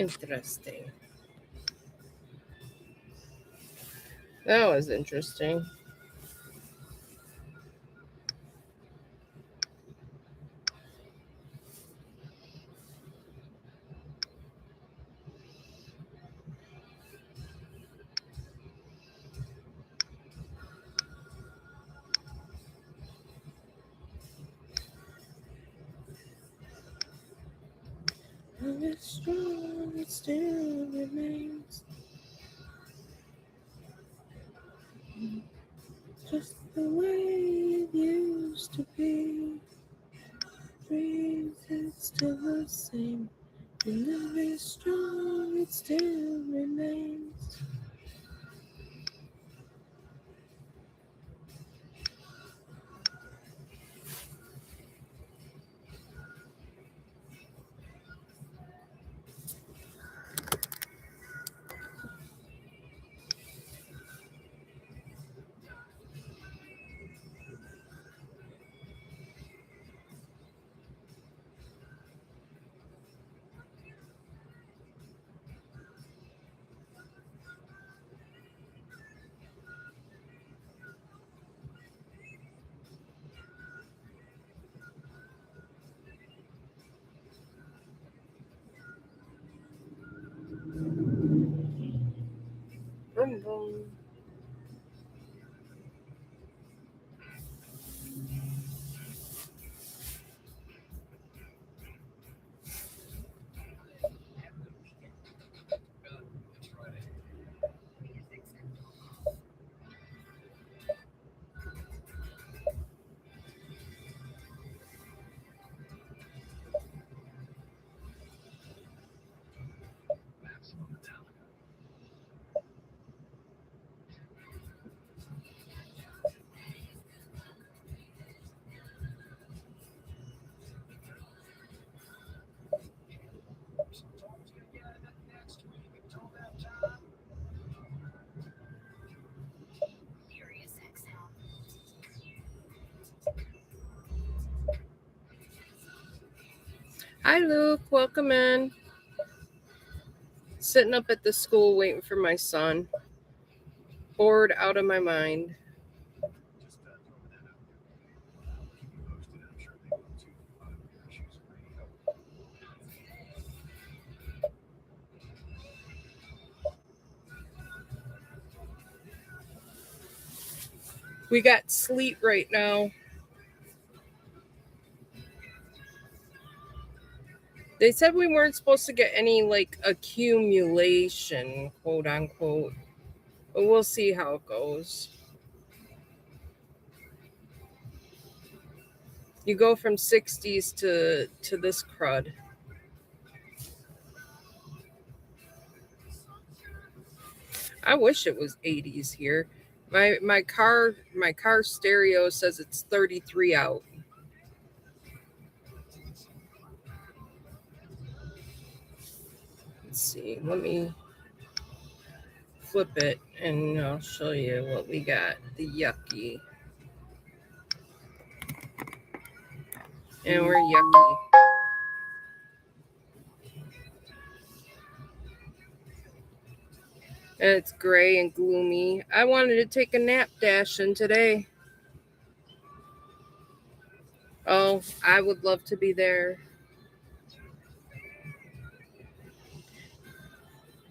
Interesting. That was interesting. And it's strong, it still remains. Just the way it used to be. Dreams, it's still the same. Your love is strong, it still remains. Boom, boom. Hi, Luke. Welcome in. Sitting up at the school waiting for my son. Bored out of my mind. We got sleet right now. They said we weren't supposed to get any like accumulation, quote unquote. But we'll see how it goes. You go from 60s to this crud. I wish it was 80s here. My car stereo says it's 33 out. Let's see. Let me flip it and I'll show you what we got. The yucky. And we're yucky. And it's gray and gloomy. I wanted to take a nap dashing today. Oh, I would love to be there.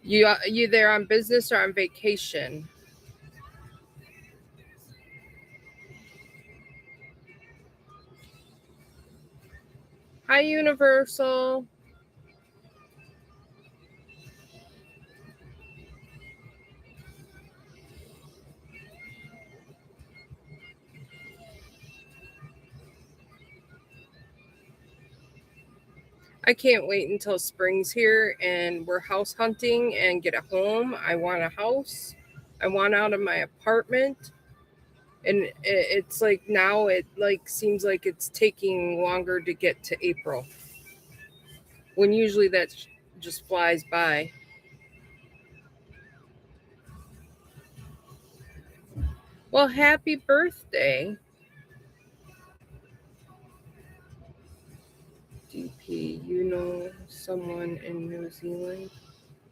You there on business or on vacation? Hi, Universal. I can't wait until spring's here and we're house hunting and get a home. I want a house. I want out of my apartment. And it's like now it like seems like it's taking longer to get to April. When usually that just flies by. Well, happy birthday. DP, you know someone in New Zealand?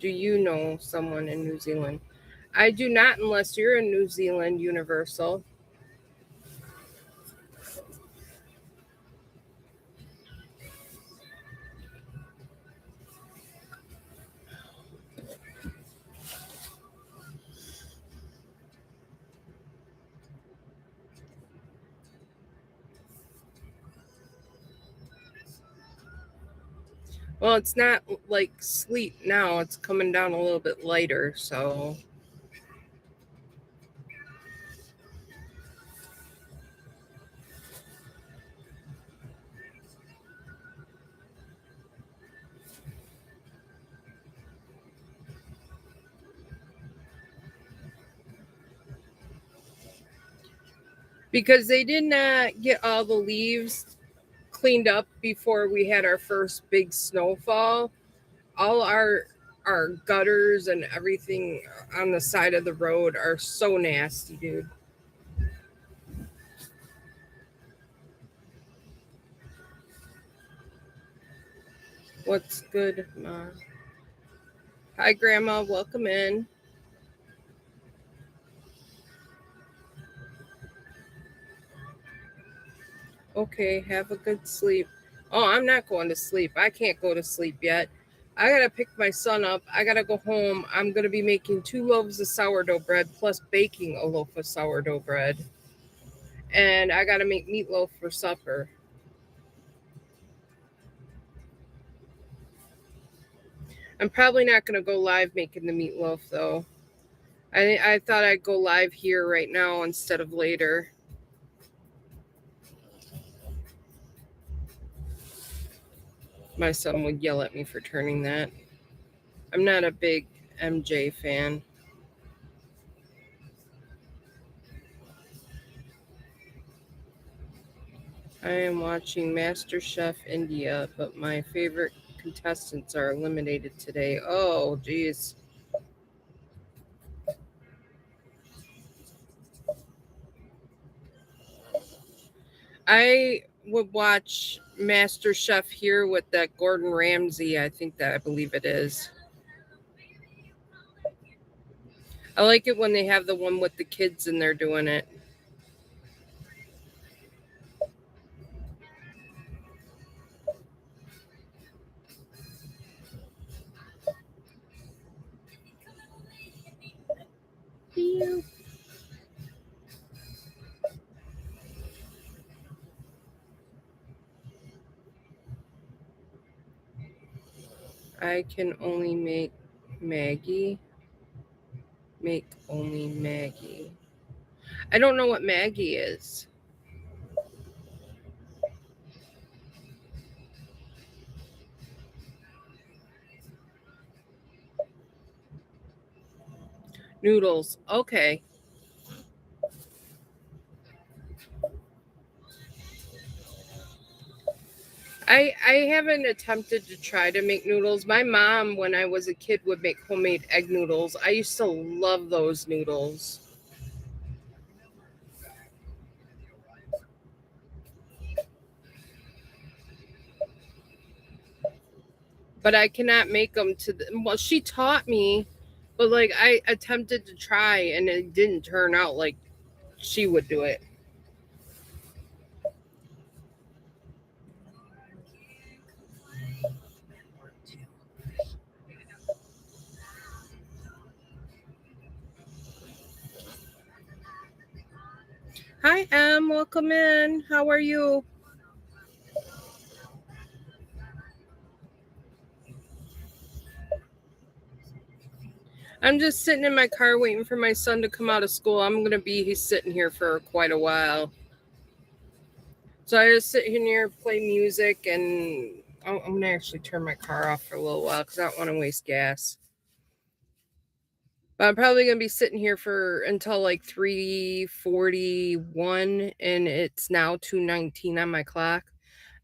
Do you know someone in New Zealand? I do not, unless you're in New Zealand, Universal. Well, it's not like sleet now. It's coming down a little bit lighter, so. Because they did not get all the leaves cleaned up before we had our first big snowfall. All our gutters and everything on the side of the road are so nasty, dude. What's good, Ma? Hi, Grandma. Welcome in. Okay, have a good sleep. Oh, I'm not going to sleep. I can't go to sleep yet. I gotta pick my son up. I gotta go home. I'm gonna be making 2 loaves of sourdough bread plus baking a loaf of sourdough bread. And I gotta make meatloaf for supper. I'm probably not gonna go live making the meatloaf though. I thought I'd go live here right now instead of later. My son would yell at me for turning that. I'm not a big MJ fan. I am watching MasterChef India, but my favorite contestants are eliminated today. Oh, geez. I would watch MasterChef here with that Gordon Ramsay. I believe it is. I like it when they have the one with the kids and they're doing it. I can only make Maggie. Make only Maggie. I don't know what Maggie is. Noodles. Okay. I haven't attempted to try to make noodles. My mom, when I was a kid, would make homemade egg noodles. I used to love those noodles. But I cannot make them well, she taught me, but like I attempted to try and it didn't turn out like she would do it. Hi, Em. Welcome in. How are you? I'm just sitting in my car waiting for my son to come out of school. He's sitting here for quite a while. So I just sit here, play music, and I'm going to actually turn my car off for a little while because I don't want to waste gas. But I'm probably going to be sitting here for until like 3:41, and it's now 2:19 on my clock.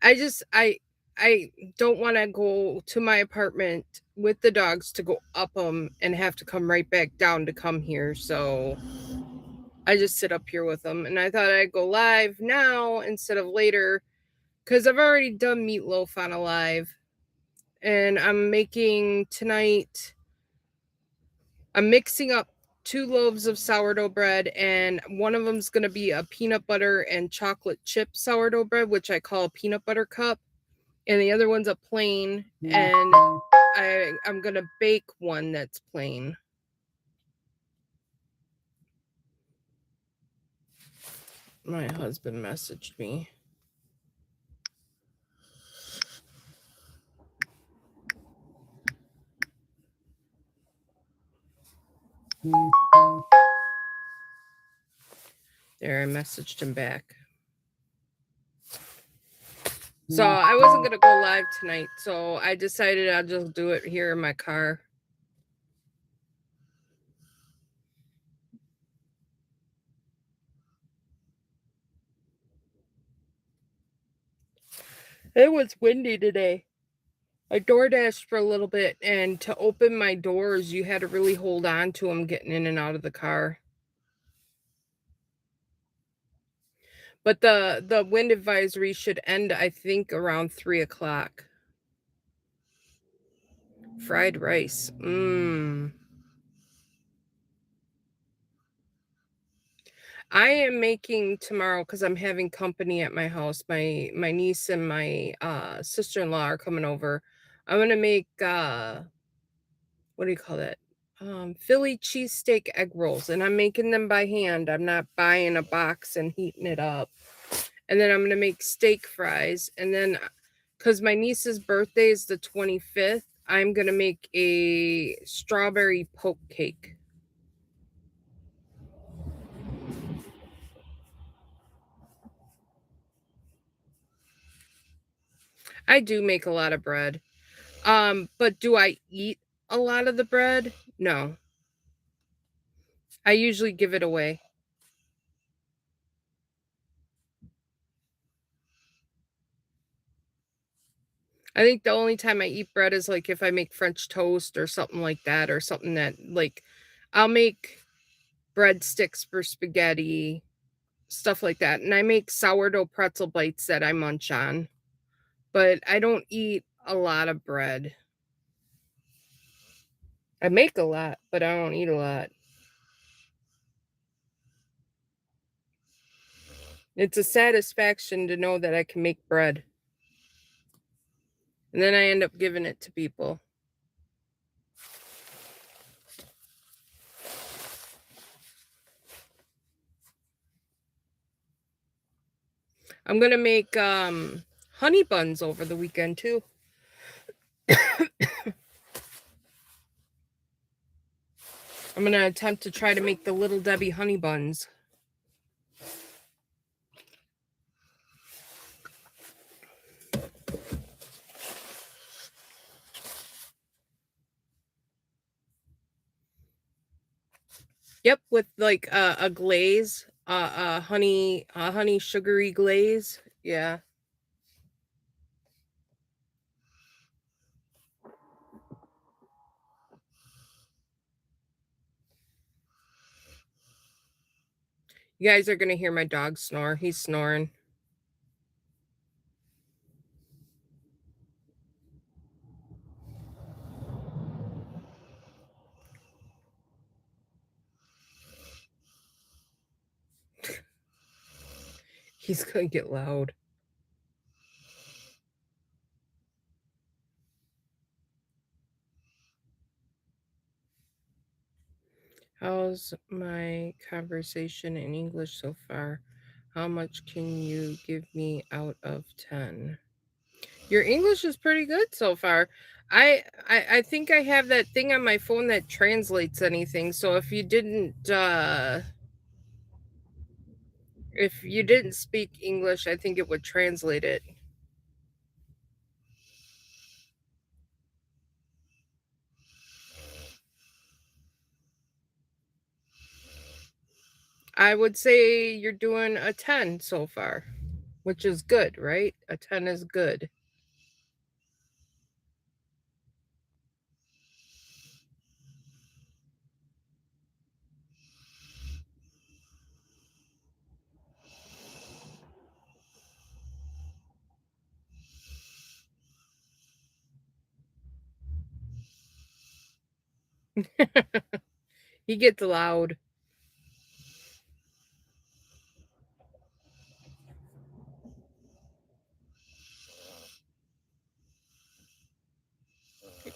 I don't want to go to my apartment with the dogs to go up them and have to come right back down to come here. So I just sit up here with them, and I thought I'd go live now instead of later because I've already done meatloaf on a live, and I'm making tonight. I'm mixing up 2 loaves of sourdough bread, and one of them's gonna be a peanut butter and chocolate chip sourdough bread, which I call a peanut butter cup, and the other one's a plain, and I'm gonna bake one that's plain. My husband messaged me. There, I messaged him back. So I wasn't gonna go live tonight, so I decided I'll just do it here in my car. It was windy today. I door dashed for a little bit, and to open my doors, you had to really hold on to them getting in and out of the car. But the wind advisory should end, I think, around 3 o'clock. Fried rice. I am making tomorrow because I'm having company at my house. My niece and my sister-in-law are coming over. I'm gonna make what do you call that? Philly cheesesteak egg rolls, and I'm making them by hand. I'm not buying a box and heating it up. And then I'm gonna make steak fries, and then because my niece's birthday is the 25th, I'm gonna make a strawberry poke cake. I do make a lot of bread. But do I eat a lot of the bread? No. I usually give it away. I think the only time I eat bread is like if I make French toast or something like that, or something that like I'll make breadsticks for spaghetti, stuff like that. And I make sourdough pretzel bites that I munch on. But I don't eat a lot of bread. I make a lot, but I don't eat a lot. It's a satisfaction to know that I can make bread. And then I end up giving it to people. I'm gonna make honey buns over the weekend too. I'm gonna attempt to try to make the Little Debbie honey buns. Yep, with like a glaze, a honey sugary glaze. Yeah. You guys are gonna hear my dog snore. He's snoring. He's gonna get loud. How's my conversation in English so far? How much can you give me out of 10? Your English is pretty good so far. I think I have that thing on my phone that translates anything. So if you didn't speak English, I think it would translate it. I would say you're doing a 10 so far, which is good, right? A 10 is good. He gets loud.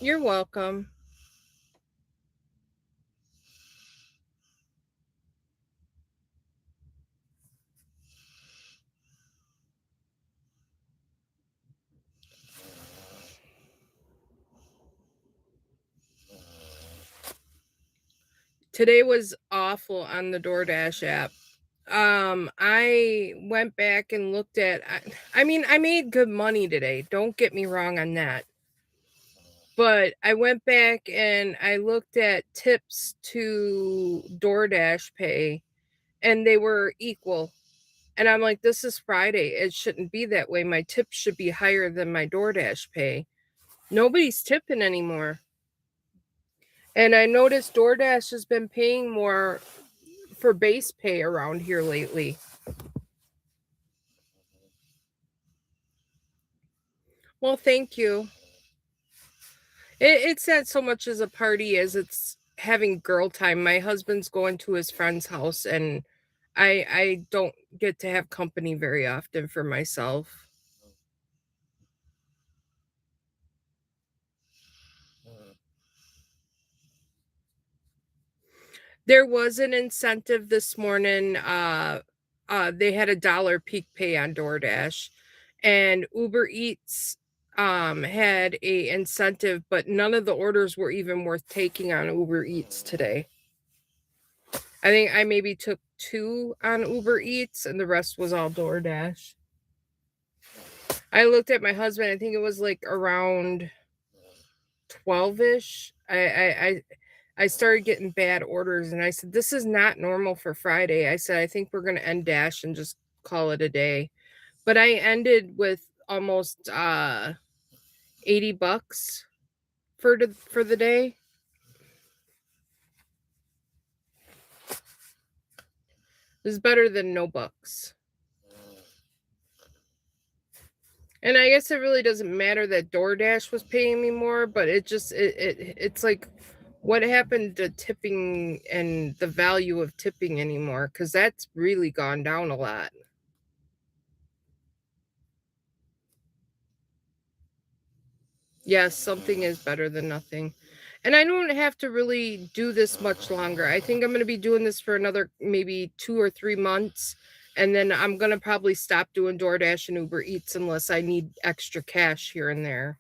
You're welcome. Today was awful on the DoorDash app. I went back and looked at I mean, I made good money today. Don't get me wrong on that. But I went back and I looked at tips to DoorDash pay and they were equal. And I'm like, this is Friday. It shouldn't be that way. My tips should be higher than my DoorDash pay. Nobody's tipping anymore. And I noticed DoorDash has been paying more for base pay around here lately. Well, thank you. It's not so much as a party as it's having girl time. My husband's going to his friend's house, and I don't get to have company very often for myself. There was an incentive this morning. They had a dollar peak pay on DoorDash, and Uber Eats had a incentive, but none of the orders were even worth taking on Uber Eats today. I think I maybe took 2 on Uber Eats, and the rest was all DoorDash. I looked at my husband. I think it was like around 12ish. I started getting bad orders, and I said, "This is not normal for Friday." I said, "I think we're gonna end Dash and just call it a day." But I ended with almost $80 for the day. It was better than no bucks. And I guess it really doesn't matter that DoorDash was paying me more, but it's like what happened to tipping and the value of tipping anymore? Because that's really gone down a lot. Yes, something is better than nothing. And I don't have to really do this much longer. I think I'm going to be doing this for another maybe 2 or 3 months. And then I'm going to probably stop doing DoorDash and Uber Eats unless I need extra cash here and there.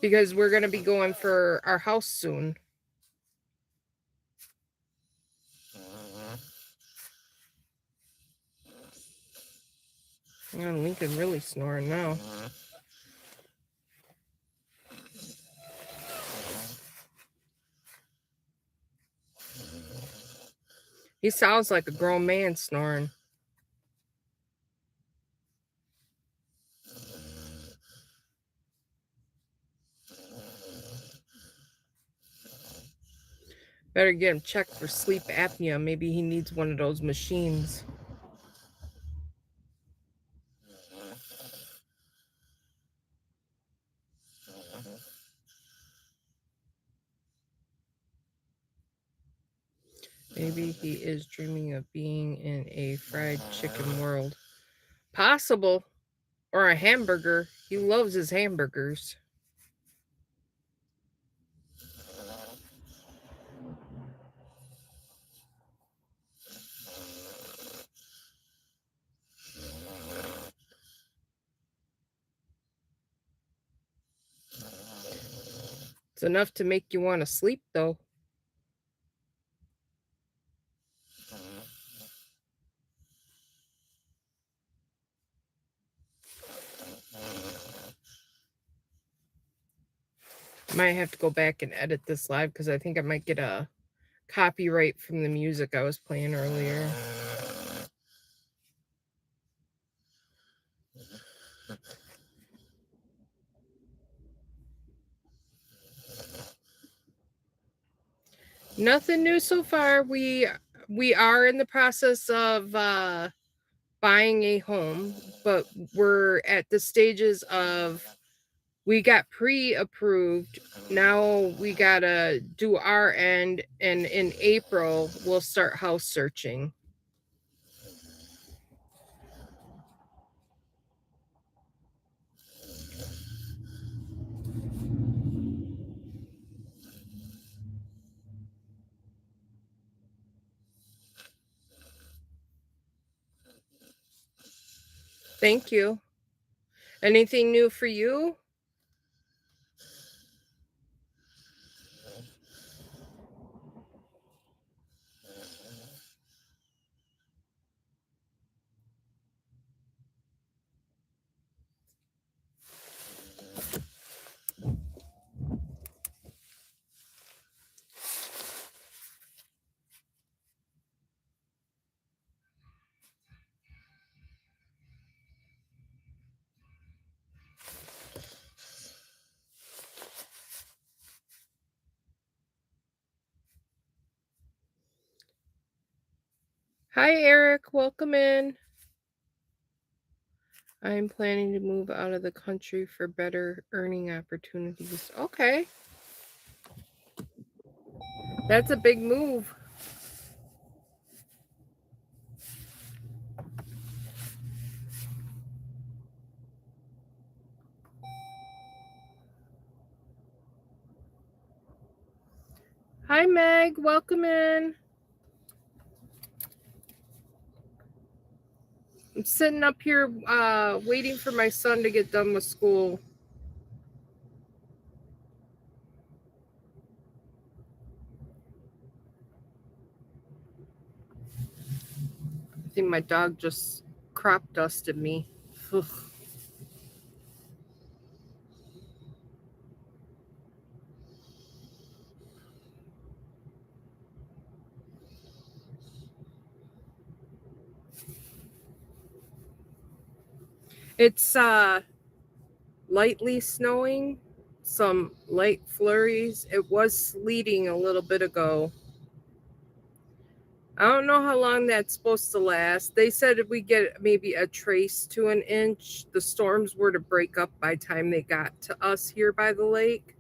Because we're going to be going for our house soon. And Lincoln really snoring now. He sounds like a grown man snoring. Better get him checked for sleep apnea. Maybe he needs one of those machines. Maybe he is dreaming of being in a fried chicken world. Possible. Or a hamburger. He loves his hamburgers. It's enough to make you want to sleep, though. Might have to go back and edit this live because I think I might get a copyright from the music I was playing earlier. Nothing new so far. We are in the process of buying a home, but we're at the stages of We got pre-approved. Now we gotta do our end, and in April we'll start house searching. Thank you. Anything new for you? Hi, Eric. Welcome in. I'm planning to move out of the country for better earning opportunities. Okay. That's a big move. Hi, Meg. Welcome in. I'm sitting up here waiting for my son to get done with school. I think my dog just crop dusted me. Ugh. It's lightly snowing, some light flurries. It was sleeting a little bit ago. I don't know how long that's supposed to last. They said if we get maybe a trace to an inch, the storms were to break up by time they got to us here by the lake.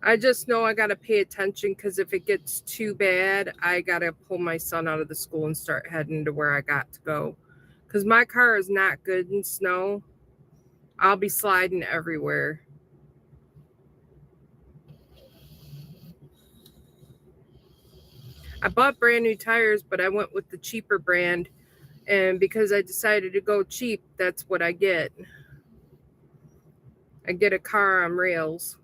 I just know I got to pay attention because if it gets too bad, I got to pull my son out of the school and start heading to where I got to go. Because my car is not good in snow. I'll be sliding everywhere. I bought brand new tires, but I went with the cheaper brand. And because I decided to go cheap, that's what I get. I get a car on rails.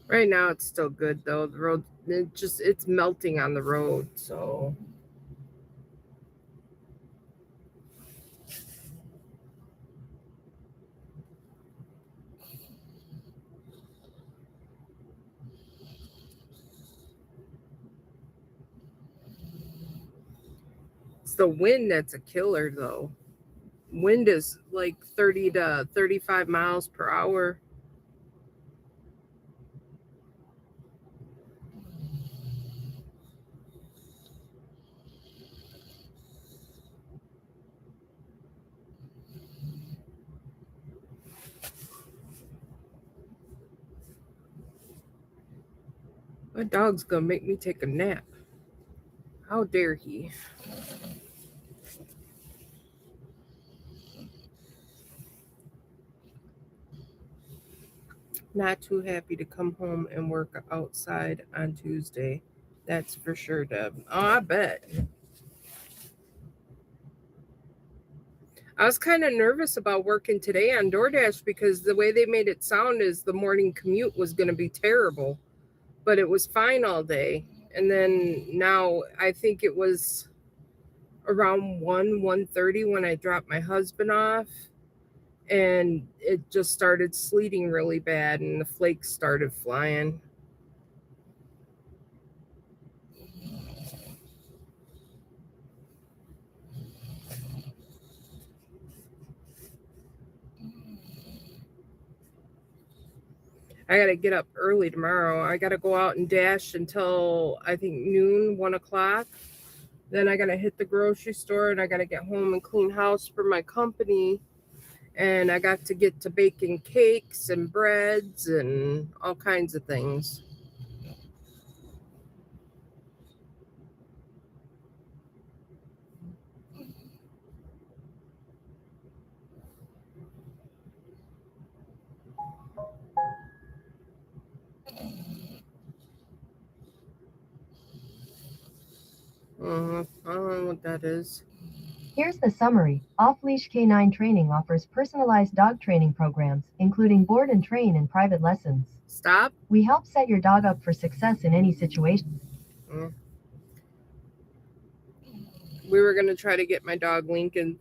Right now it's still good though. The road it's melting on the road, so it's the wind that's a killer though. Wind is like 30 to 35 miles per hour. My dog's gonna make me take a nap. How dare he? Not too happy to come home and work outside on Tuesday. That's for sure, Deb. Oh, I bet. I was kind of nervous about working today on DoorDash because the way they made it sound is the morning commute was going to be terrible, but it was fine all day. And then now I think it was around 1:30 when I dropped my husband off, and it just started sleeting really bad and the flakes started flying. I gotta get up early tomorrow. I gotta go out and dash until I think noon, 1 o'clock. Then I gotta hit the grocery store and I gotta get home and clean house for my company. And I got to get to baking cakes and breads and all kinds of things. I don't know what that is. Here's the summary. Off-leash K9 training offers personalized dog training programs, including board and train and private lessons. Stop. We help set your dog up for success in any situation. We were going to try to get my dog Lincoln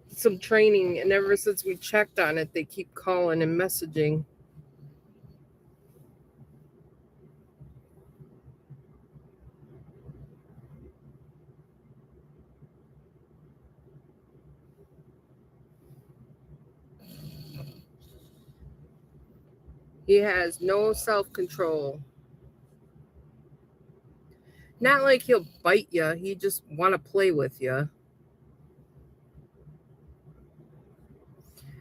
some training, and ever since we checked on it, they keep calling and messaging. He has no self-control. Not like he'll bite you. He just want to play with you.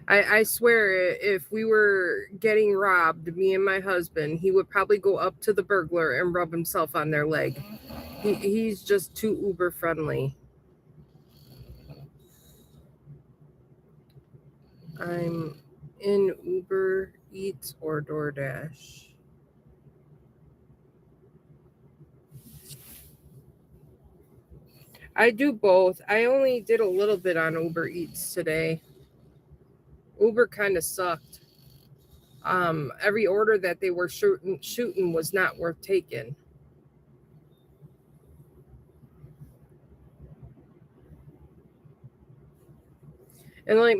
I swear, if we were getting robbed, me and my husband, he would probably go up to the burglar and rub himself on their leg. He's just too uber friendly. I'm in Uber Eats or DoorDash. I do both. I only did a little bit on Uber Eats today. Uber kind of sucked. Every order that they were shooting was not worth taking. And like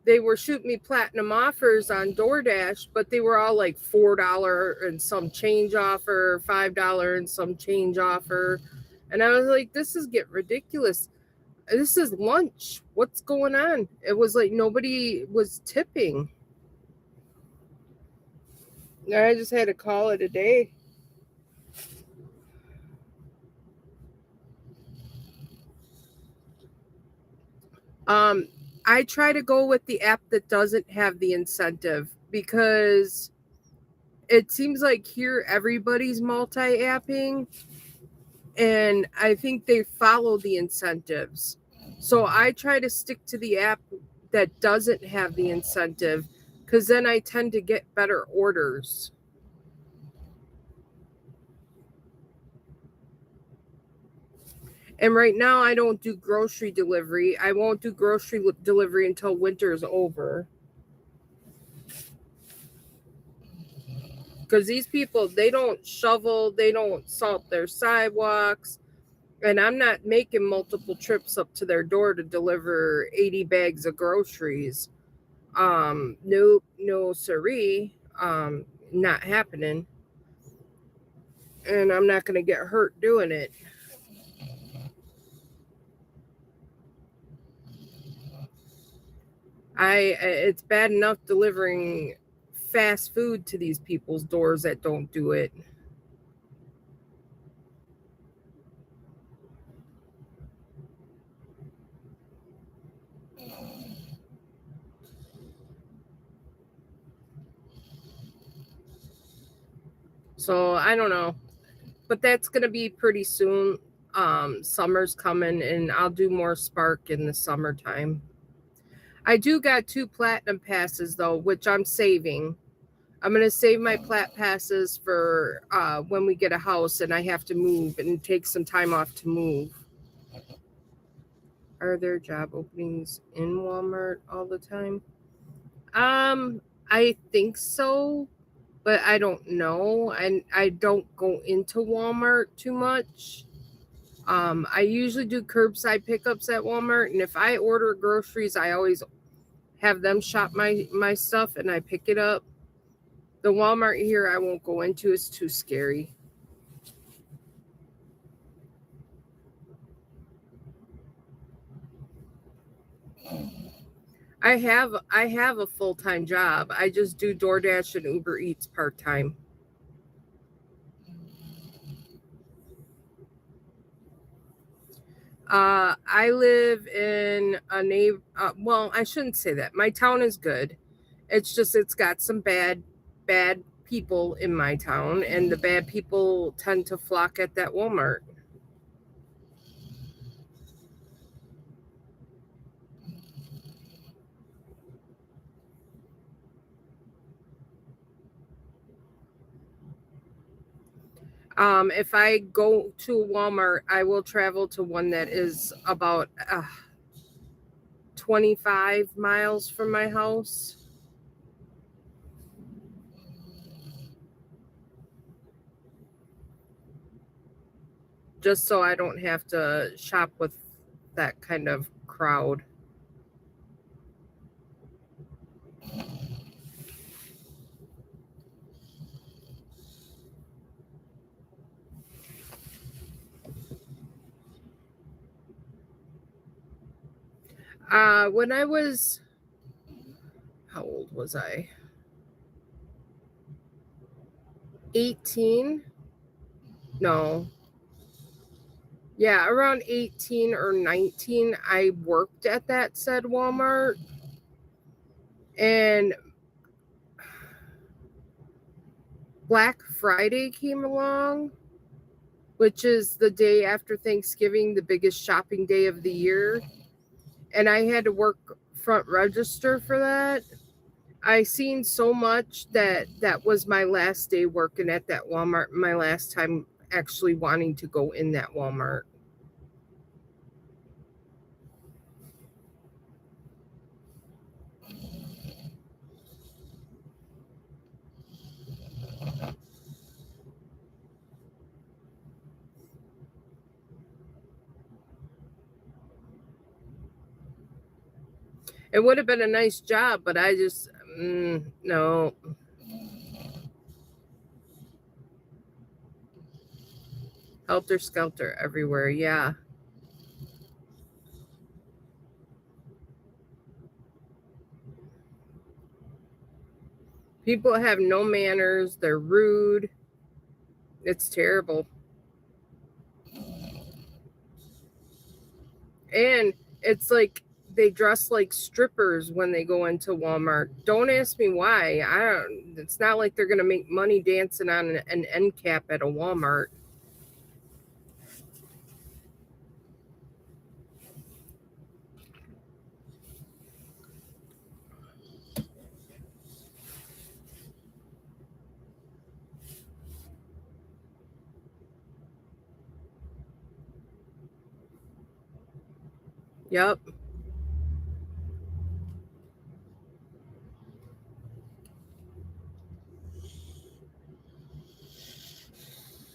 they were shooting me platinum offers on DoorDash, but they were all like $4 and some change offer, $5 and some change offer. And I was like, this is getting ridiculous. This is lunch. What's going on? It was like nobody was tipping. I just had to call it a day. I try to go with the app that doesn't have the incentive because it seems like here everybody's multi-apping, and I think they follow the incentives. So I try to stick to the app that doesn't have the incentive because then I tend to get better orders. And right now I don't do grocery delivery. I won't do grocery delivery until winter is over. Because these people, they don't shovel, they don't salt their sidewalks. And I'm not making multiple trips up to their door to deliver 80 bags of groceries. Nope, no siree. Not happening. And I'm not going to get hurt doing it. It's bad enough delivering fast food to these people's doors that don't do it. So I don't know, but that's going to be pretty soon. Summer's coming and I'll do more Spark in the summertime. I do got 2 platinum passes though, which I'm saving. I'm going to save my plat passes for when we get a house and I have to move and take some time off to move. Are there job openings in Walmart all the time? I think so, but I don't know. And I don't go into Walmart too much. I usually do curbside pickups at Walmart, and if I order groceries, I always have them shop my stuff and I pick it up. The Walmart here I won't go into, is too scary. I have a full-time job. I just do DoorDash and Uber Eats part-time. I live in a neighbor. Well, I shouldn't say that. My town is good. It's just it's got some bad people in my town, and the bad people tend to flock at that Walmart. If I go to Walmart, I will travel to one that is about 25 miles from my house. Just so I don't have to shop with that kind of crowd. When I was, how old was I? 18? No. Yeah, around 18 or 19, I worked at that said Walmart. And Black Friday came along, which is the day after Thanksgiving, the biggest shopping day of the year. And I had to work front register for that. I seen so much that was my last day working at that Walmart, my last time actually wanting to go in that Walmart. It would have been a nice job, but I just, no. Helter skelter everywhere, yeah. People have no manners, they're rude. It's terrible. And it's like they dress like strippers when they go into Walmart. Don't ask me why. I don't. It's not like they're gonna make money dancing on an end cap at a Walmart. Yep.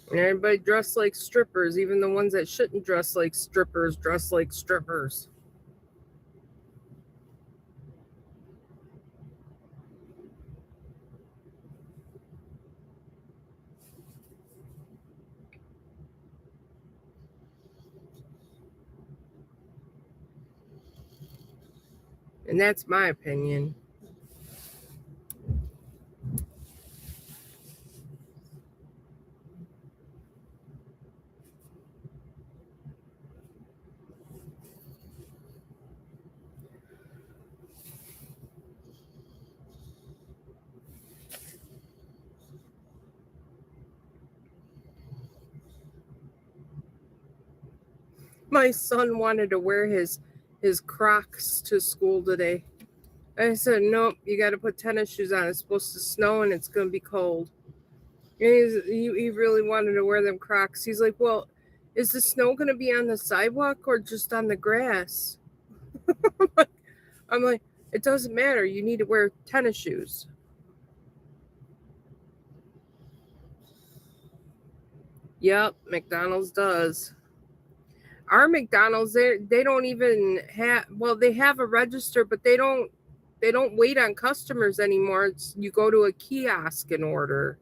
And everybody dressed like strippers, even the ones that shouldn't dress like strippers dress like strippers. And that's my opinion. My son wanted to wear his Crocs to school today. I said, nope, you got to put tennis shoes on. It's supposed to snow and it's going to be cold. And he really wanted to wear them Crocs. He's like, well, is the snow going to be on the sidewalk or just on the grass? I'm like, it doesn't matter. You need to wear tennis shoes. Yep, McDonald's does. Our McDonald's, they don't even have, well, they have a register, but they don't wait on customers anymore. You go to a kiosk and order.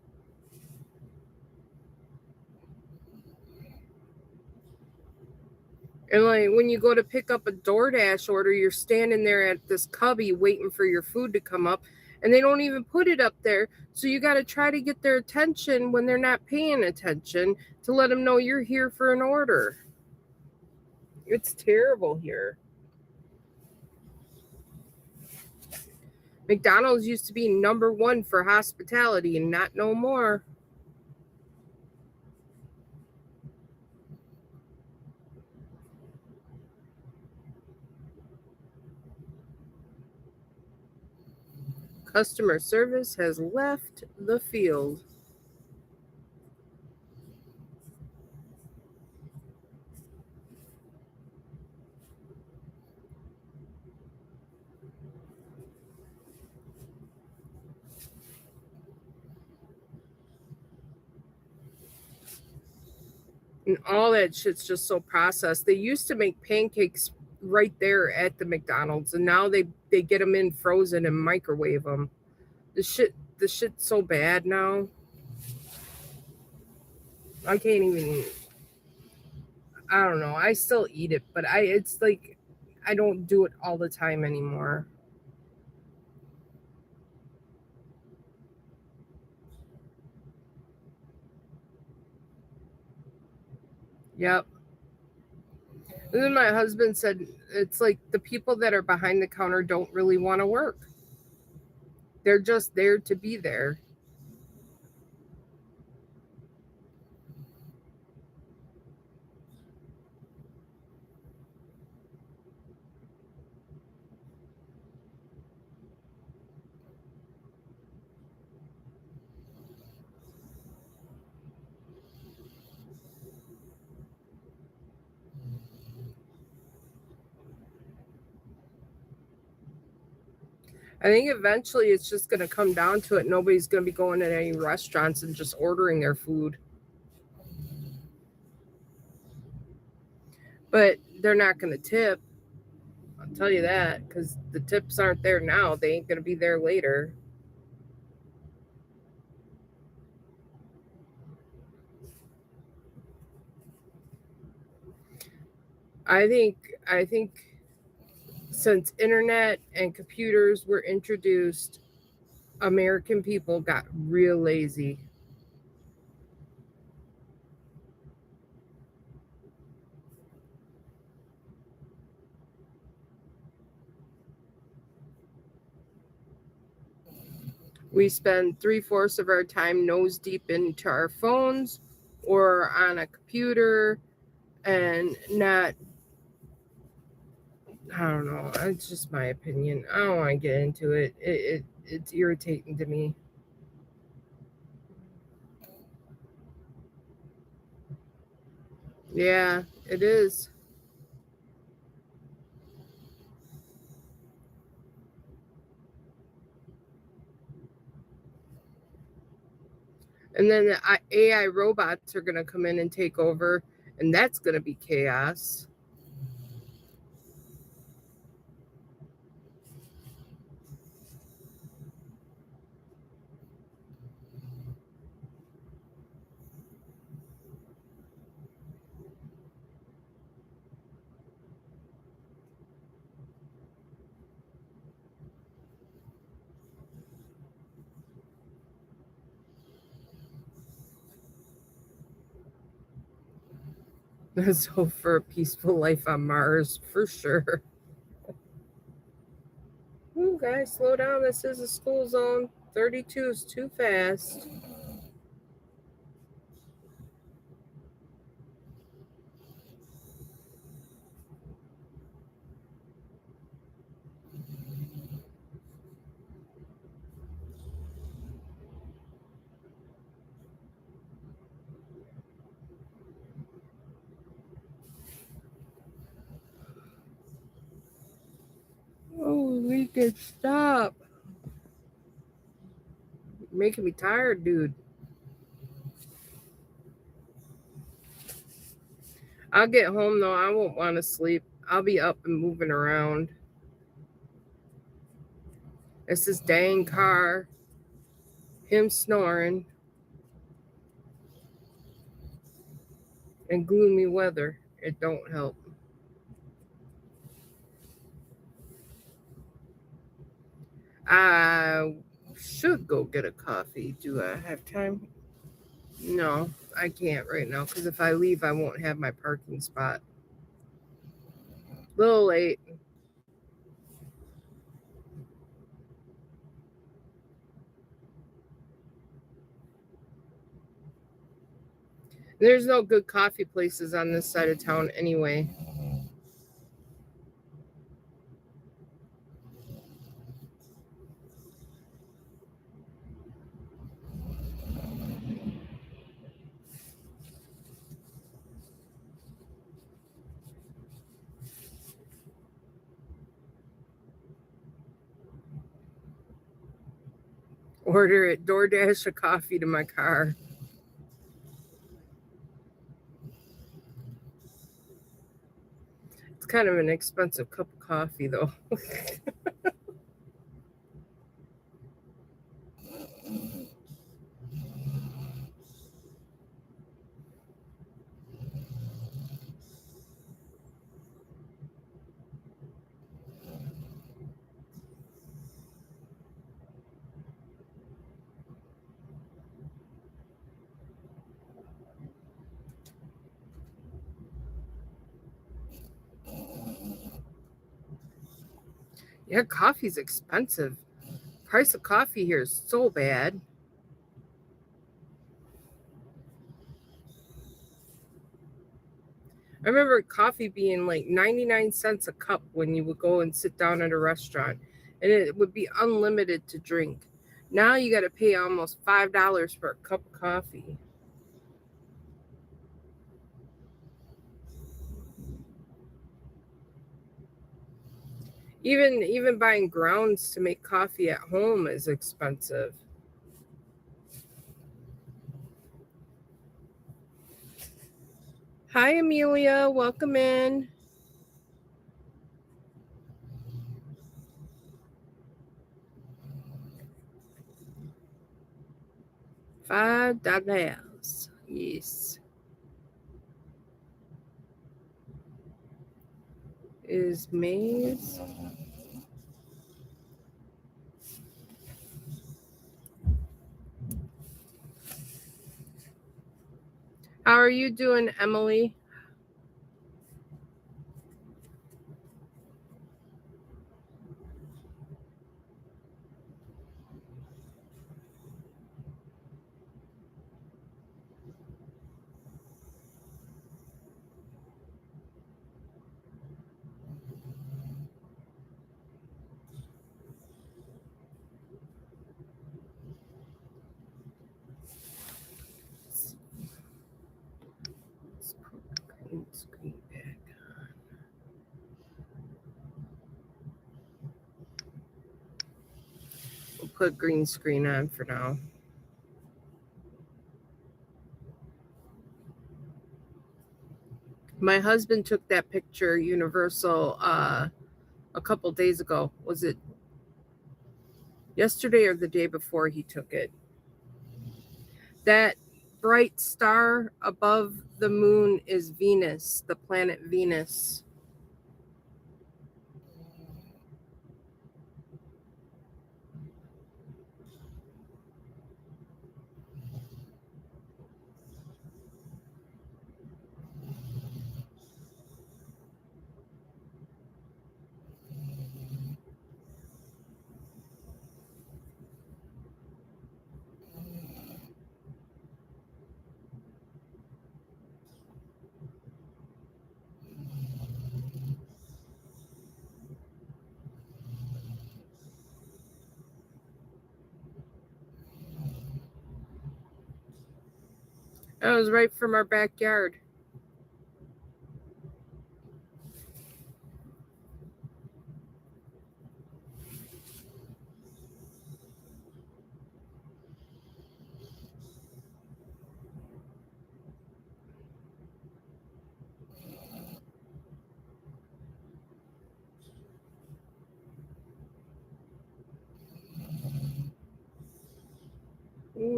And like when you go to pick up a DoorDash order, you're standing there at this cubby waiting for your food to come up, and they don't even put it up there. So you got to try to get their attention when they're not paying attention to let them know you're here for an order. It's terrible here. McDonald's used to be number one for hospitality, and not no more. Customer service has left the field. And all that shit's just so processed. They used to make pancakes right there at the McDonald's, and now they get them in frozen and microwave them. The shit's so bad now. I can't even. I don't know. I still eat it, but it's like I don't do it all the time anymore. Yep. And then my husband said it's like the people that are behind the counter don't really want to work. They're just there to be there. I think eventually it's just going to come down to it. Nobody's going to be going to any restaurants and just ordering their food. But they're not going to tip. I'll tell you that, because the tips aren't there now. They ain't going to be there later. I think since internet and computers were introduced, American people got real lazy. We spend 3/4 of our time nose deep into our phones or on a computer and not. I don't know. It's just my opinion. I don't want to get into it. It's irritating to me. Yeah, it is. And then the AI robots are going to come in and take over, and that's going to be chaos. Let's hope for a peaceful life on Mars for sure. Ooh, guys, slow down. This is a school zone. 32 is too fast. Oh, we could stop. You're making me tired, dude. I'll get home though. I won't want to sleep. I'll be up and moving around. It's this dang car. Him snoring. And gloomy weather. It don't help. I should go get a coffee. Do I have time? No, I can't right now because if I leave, I won't have my parking spot. Little late. There's no good coffee places on this side of town anyway. Order it, DoorDash a coffee to my car. It's kind of an expensive cup of coffee though. Yeah, coffee's expensive. Price of coffee here is so bad. I remember coffee being like 99 cents a cup when you would go and sit down at a restaurant, and it would be unlimited to drink. Now you got to pay almost $5 for a cup of coffee. Even buying grounds to make coffee at home is expensive. Hi Amelia, welcome in. $5. Yes. Is Maze. How are you doing, Emily? Let's put green screen back on. We'll put green screen on for now. My husband took that picture, Universal, a couple days ago. Was it yesterday or the day before he took it? That bright star above the moon is Venus, the planet Venus. That was right from our backyard.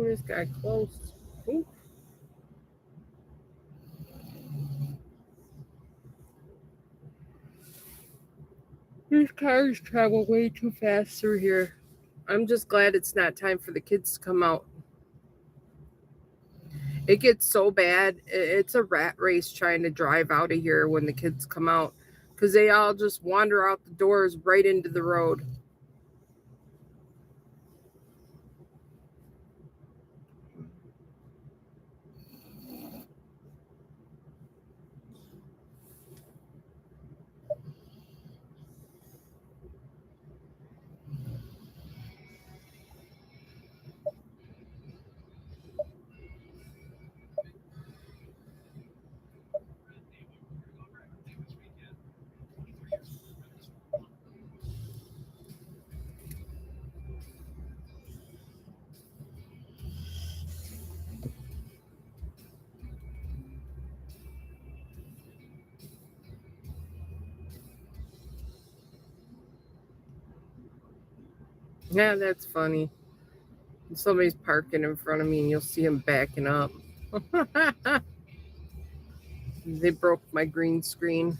this guy close. Ooh. These cars travel way too fast through here. I'm just glad it's not time for the kids to come out. It gets so bad. It's a rat race trying to drive out of here when the kids come out because they all just wander out the doors right into the road. Yeah, that's funny. Somebody's parking in front of me and you'll see them backing up. They broke my green screen.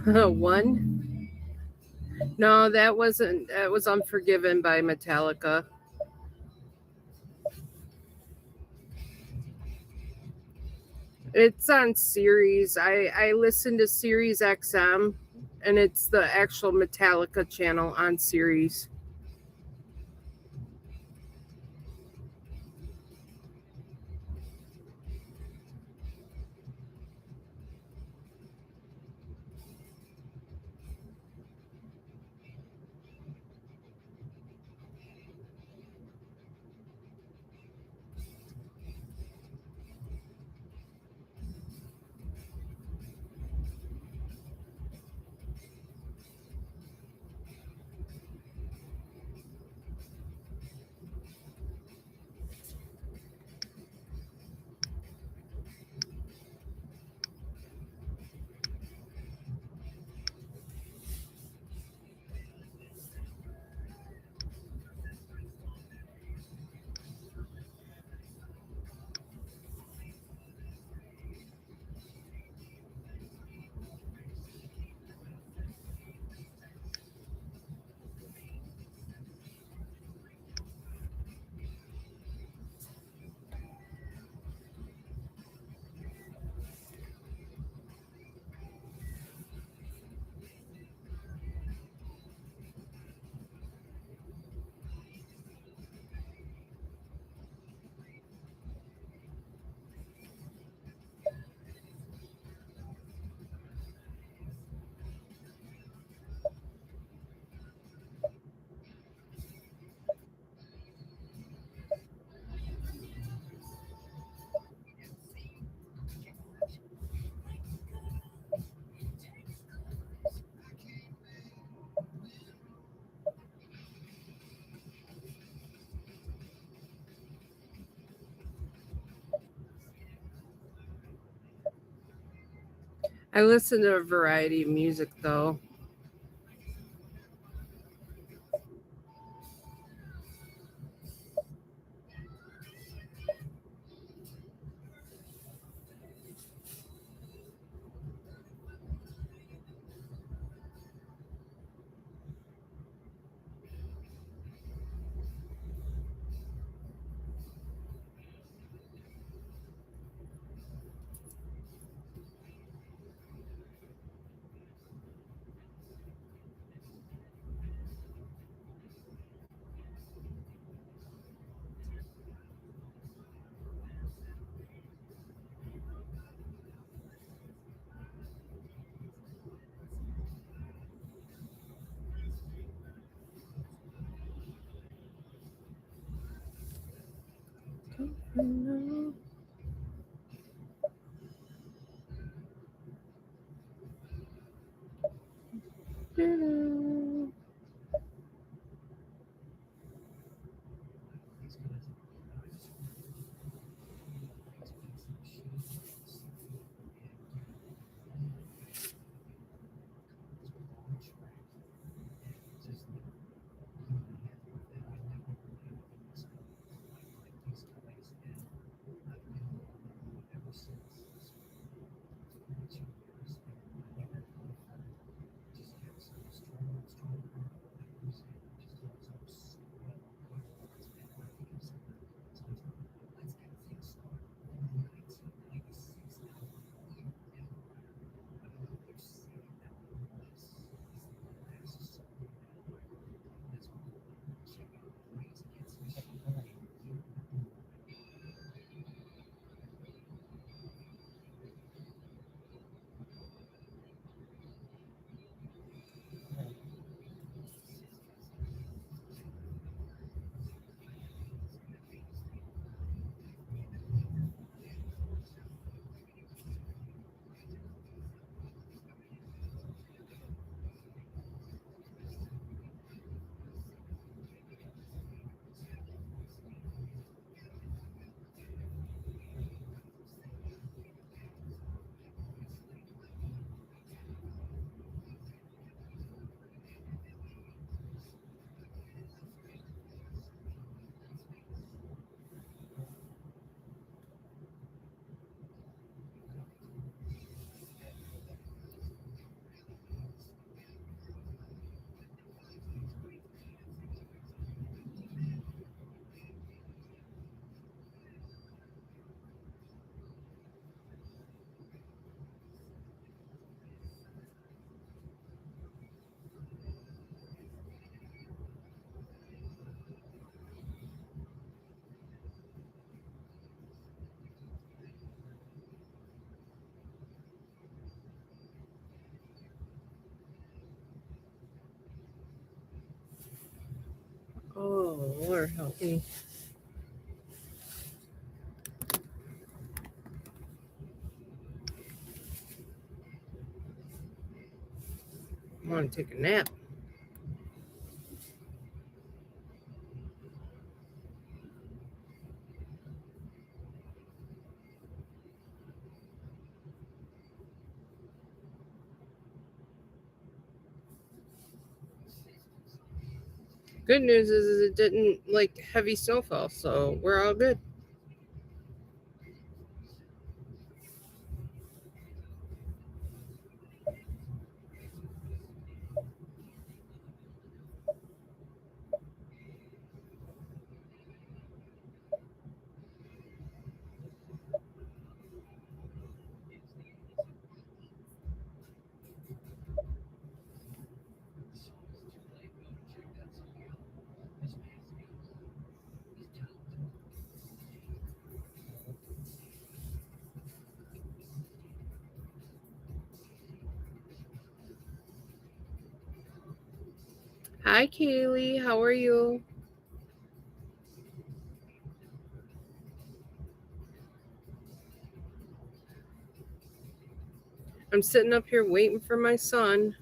One? No, that wasn't. That was Unforgiven by Metallica. It's on Series. I listen to Series XM, and it's the actual Metallica channel on Series. I listen to a variety of music though. Lord help me. I want to take a nap. Good news is it didn't like heavy snowfall, so we're all good. Hi, Kaylee. How are you? I'm sitting up here waiting for my son.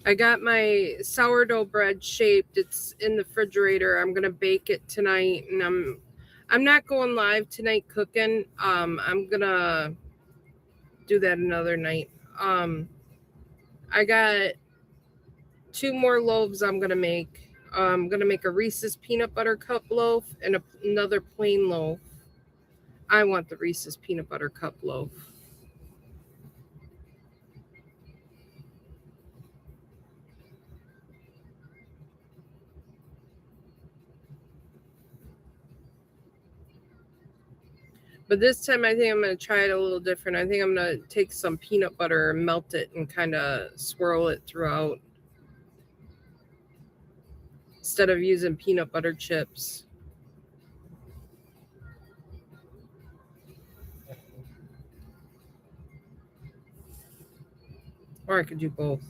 I got my sourdough bread shaped. It's in the refrigerator. I'm gonna bake it tonight, and I'm not going live tonight cooking. I'm gonna do that another night. I got 2 more loaves I'm gonna make. I'm gonna make a Reese's peanut butter cup loaf and another plain loaf. I want the Reese's peanut butter cup loaf. But this time I think I'm going to try it a little different. I think I'm going to take some peanut butter, melt it, and kind of swirl it throughout instead of using peanut butter chips. Or I could do both.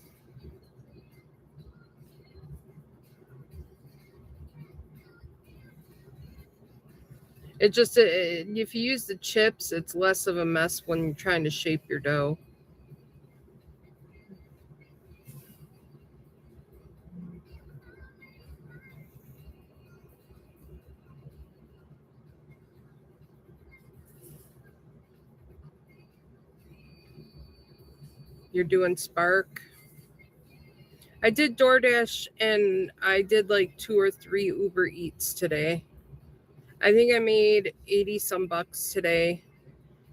It just, if you use the chips, it's less of a mess when you're trying to shape your dough. You're doing Spark. I did DoorDash and I did like 2 or 3 Uber Eats today. I think I made 80 some bucks today.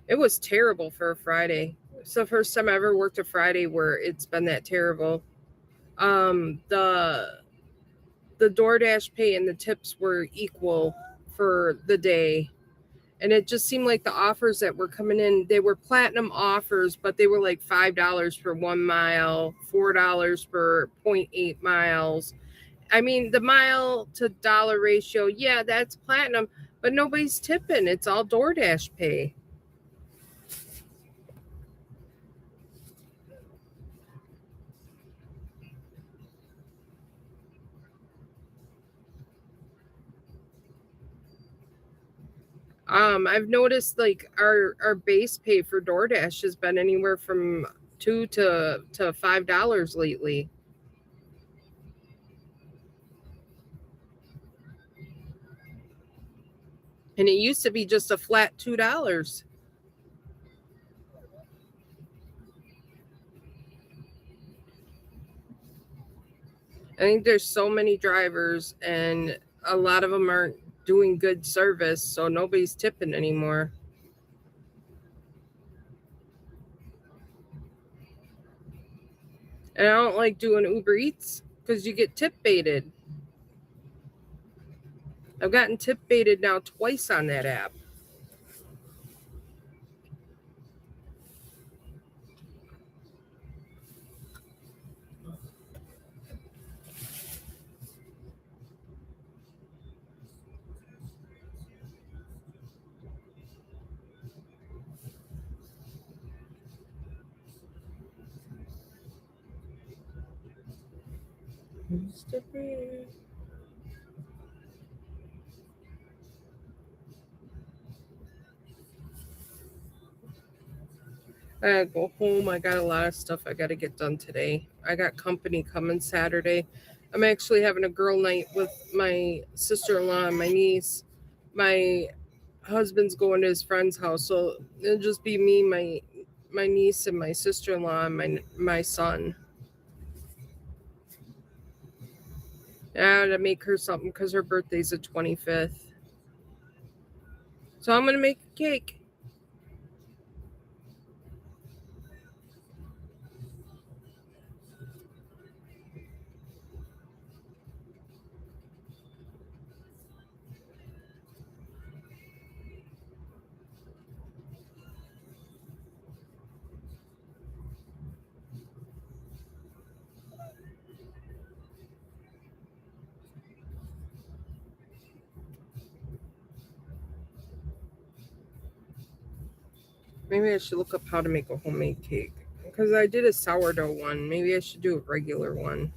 It was terrible for a Friday. It's the first time I ever worked a Friday where it's been that terrible. The DoorDash pay and the tips were equal for the day. And it just seemed like the offers that were coming in, they were platinum offers, but they were like $5 for 1 mile, $4 for 0.8 miles. I mean, the mile to dollar ratio, yeah, that's platinum, but nobody's tipping. It's all DoorDash pay. I've noticed like our base pay for DoorDash has been anywhere from $2 to $5 lately. And it used to be just a flat $2. I think there's so many drivers and a lot of them aren't doing good service, so nobody's tipping anymore. And I don't like doing Uber Eats because you get tip baited. I've gotten tip baited now twice on that app. I gotta go home. I got a lot of stuff I gotta get done today. I got company coming Saturday. I'm actually having a girl night with my sister in law and my niece. My husband's going to his friend's house, so it'll just be me, my niece, and my sister in law, and my son. And I had to make her something because her birthday's the 25th. So I'm gonna make a cake. Maybe I should look up how to make a homemade cake because I did a sourdough one. Maybe I should do a regular one.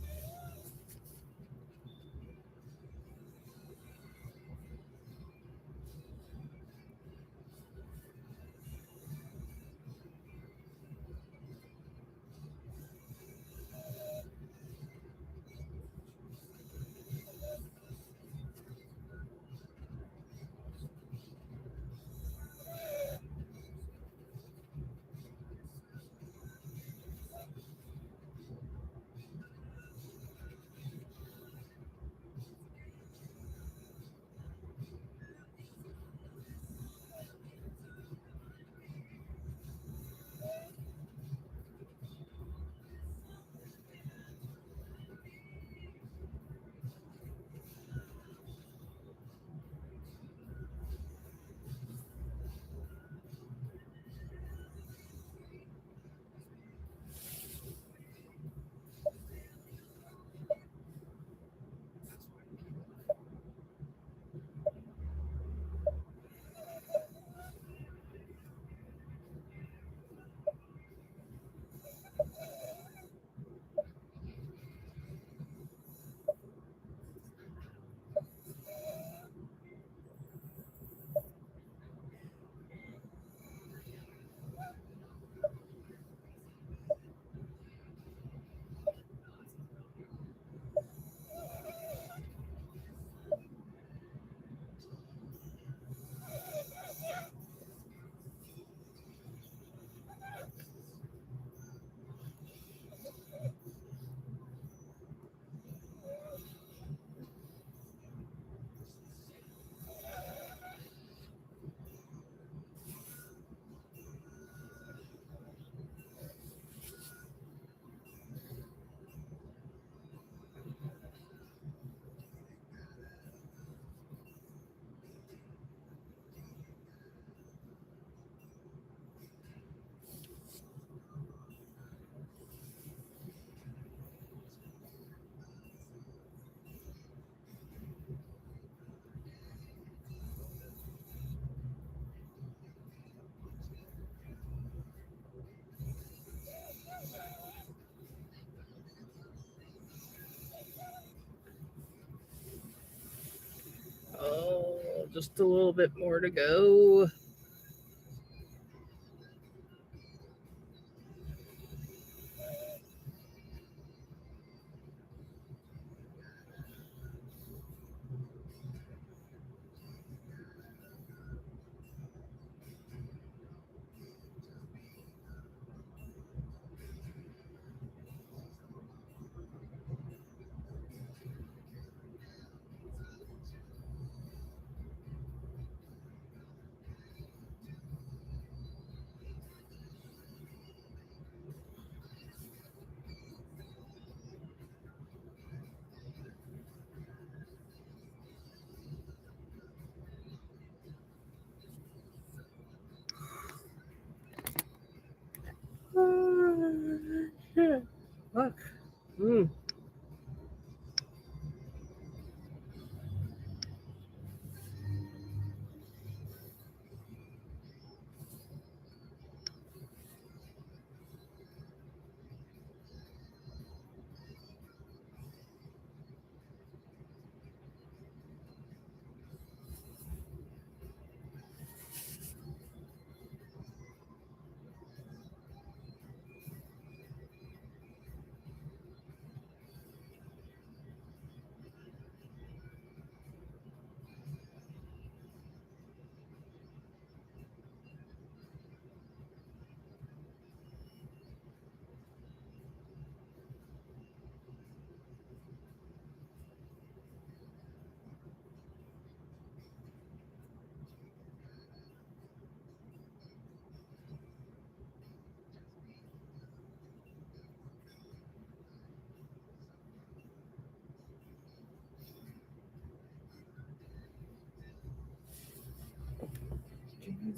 Oh, just a little bit more to go.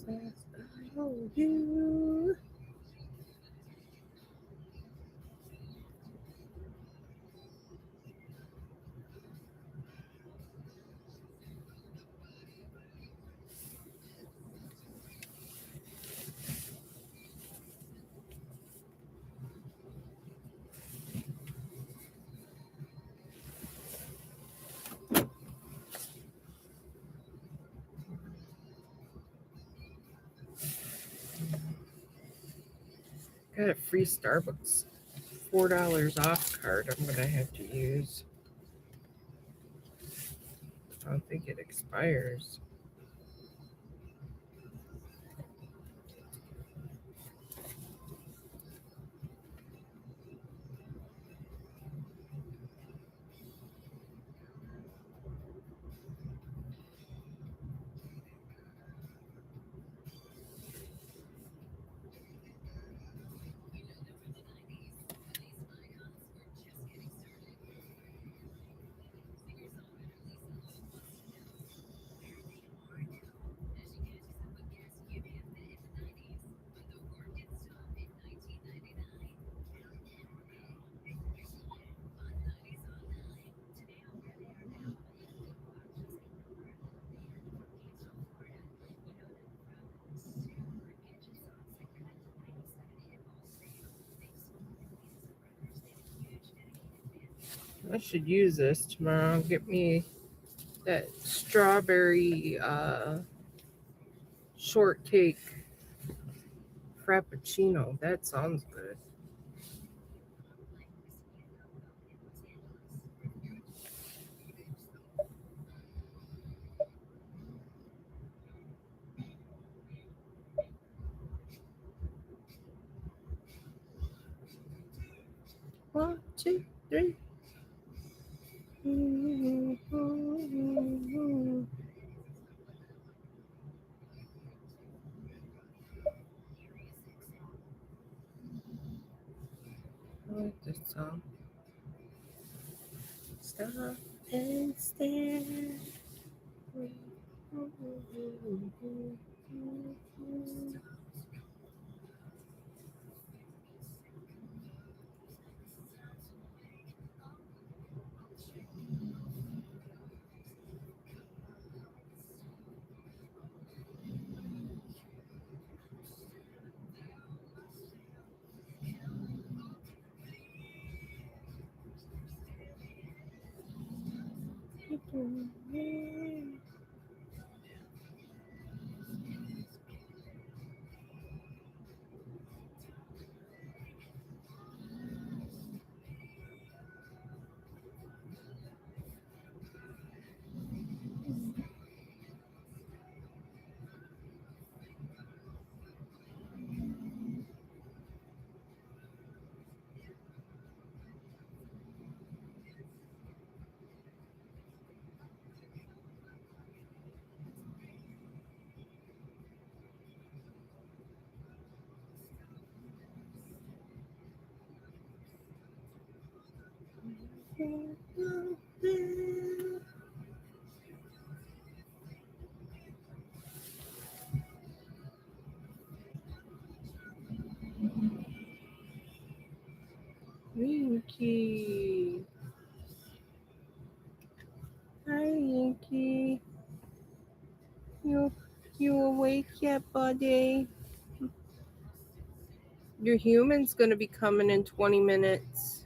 I owe you. Got a free Starbucks $4 off card I'm going to have to use. I don't think it expires. I should use this tomorrow. Get me that strawberry shortcake frappuccino. That sounds good. One, two, three. I like this song. Stop and stare. Winky. Hi, Winky. You awake yet, buddy? Your human's gonna be coming in 20 minutes.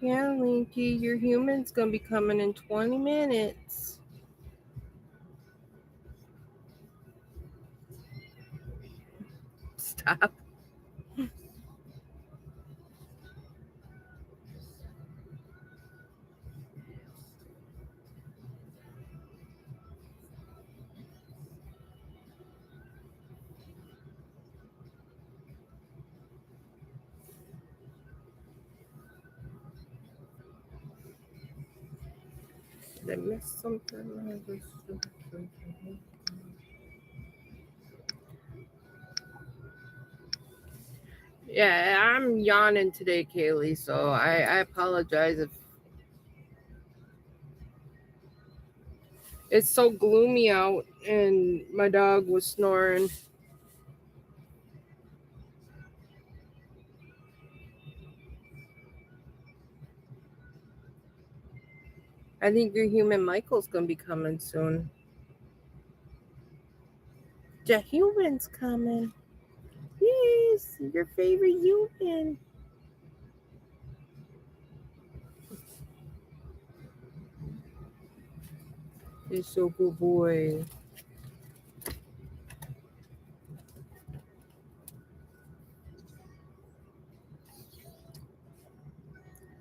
Yeah, Winky, your human's gonna be coming in 20 minutes. Stop. Did I miss something? Yeah, I'm yawning today, Kaylee, so I apologize It's so gloomy out, and my dog was snoring. I think your human Michael's gonna be coming soon. The human's coming. Yes, your favorite human. He's so good boy.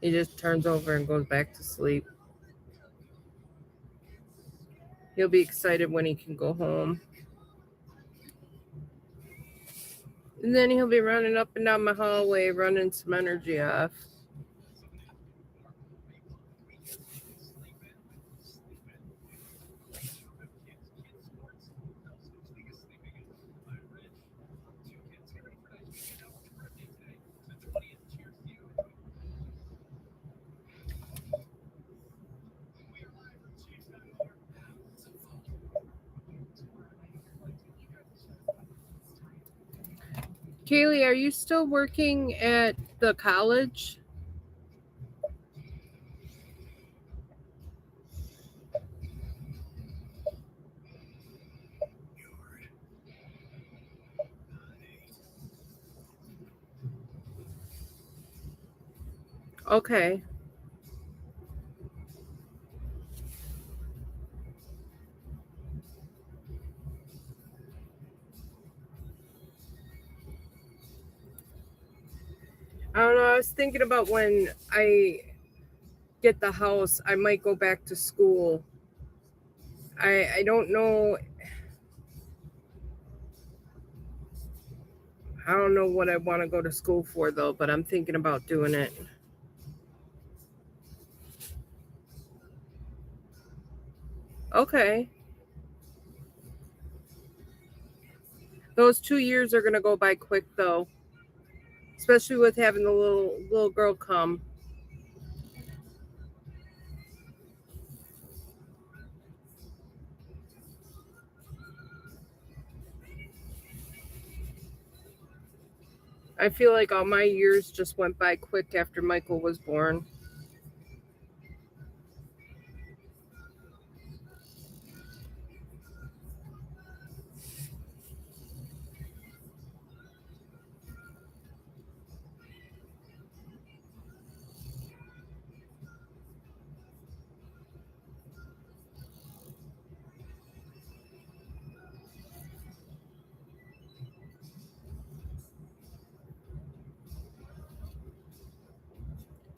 He just turns over and goes back to sleep. He'll be excited when he can go home. And then he'll be running up and down my hallway, running some energy off. Kaylee, are you still working at the college? Okay. I don't know. I was thinking about when I get the house, I might go back to school. I don't know. I don't know what I want to go to school for though, but I'm thinking about doing it. Okay. Those 2 years are gonna go by quick though, especially with having the little girl come. I feel like all my years just went by quick after Michael was born.